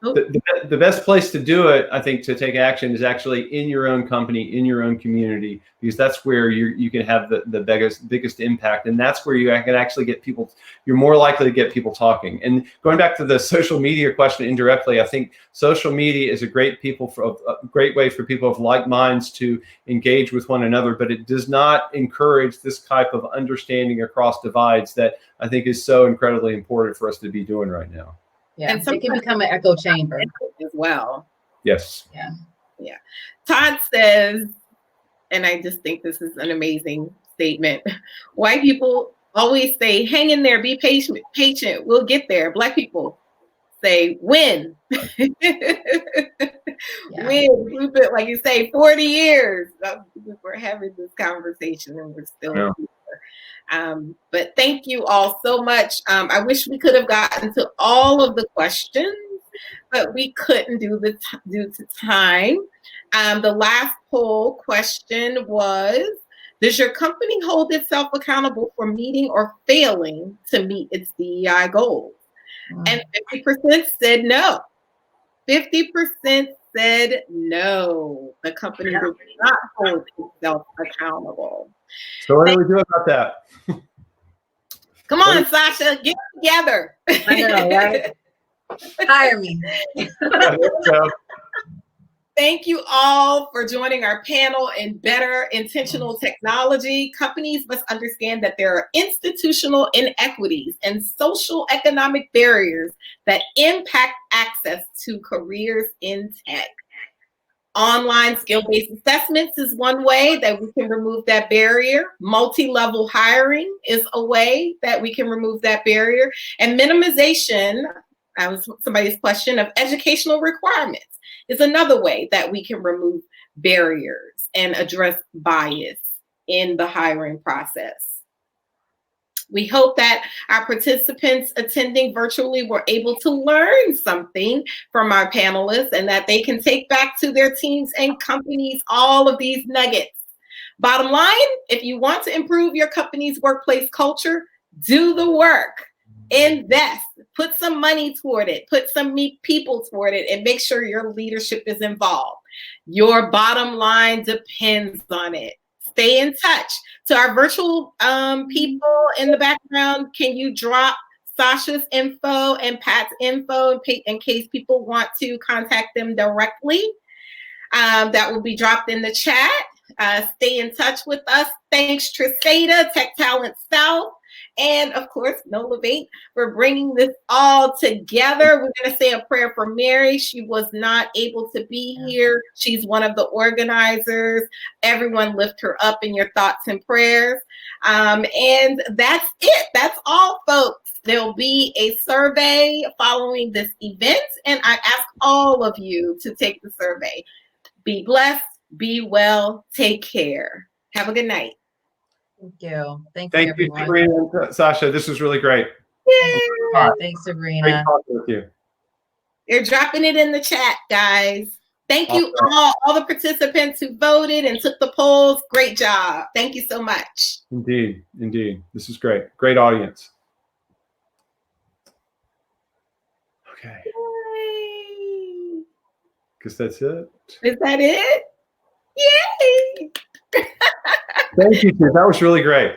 the best place to do it, I think, to take action is actually in your own company, in your own community, because that's where you can have the biggest impact. And that's where you can actually get people, you're more likely to get people talking. And going back to the social media question indirectly, I think social media is a great way for people of like minds to engage with one another, but it does not encourage this type of understanding across divides that I think is so incredibly important for us to be doing right now. Yeah, and it can become an echo chamber as well. Yes. Yeah. Todd says, and I just think this is an amazing statement. White people always say, hang in there, be patient, we'll get there. Black people say, win. Win. We've been, like you say, 40 years. We're having this conversation and we're still here. But thank you all so much. I wish we could have gotten to all of the questions, but we couldn't due to time. The last poll question was, does your company hold itself accountable for meeting or failing to meet its DEI goals? And 50% said no. 50% said no. The company does not hold itself accountable. So what do we do about that? Come on, Sasha, get together. I know, right? Hire me. Thank you all for joining our panel in Better Intentional Technology. Companies must understand that there are institutional inequities and social economic barriers that impact access to careers in tech. Online skill-based assessments is one way that we can remove that barrier. Multi-level hiring is a way that we can remove that barrier. And minimization, that was somebody's question, of educational requirements is another way that we can remove barriers and address bias in the hiring process. We hope that our participants attending virtually were able to learn something from our panelists and that they can take back to their teams and companies all of these nuggets. Bottom line, if you want to improve your company's workplace culture, do the work, invest, put some money toward it, put some people toward it, and make sure your leadership is involved. Your bottom line depends on it. Stay in touch. To our virtual people in the background, can you drop Sasha's info and Pat's info in case people want to contact them directly? That will be dropped in the chat. Stay in touch with us. Thanks, Trisada, Tech Talent South, and of course, NOLAVATE for bringing this all together. We're going to say a prayer for Mary. She was not able to be here. She's one of the organizers. Everyone lift her up in your thoughts and prayers. And that's it. That's all, folks. There'll be a survey following this event, and I ask all of you to take the survey. Be blessed. Be well. Take care. Have a good night. Thank you. Thank you, everyone. Sabrina and Sasha. This was really great. Yeah, thanks, Sabrina. Great talking with you. You're dropping it in the chat, guys. Thank you all the participants who voted and took the polls. Great job. Thank you so much. Indeed. Indeed. This is great. Great audience. Okay. Because that's it. Is that it? Yay! Thank you, That was really great.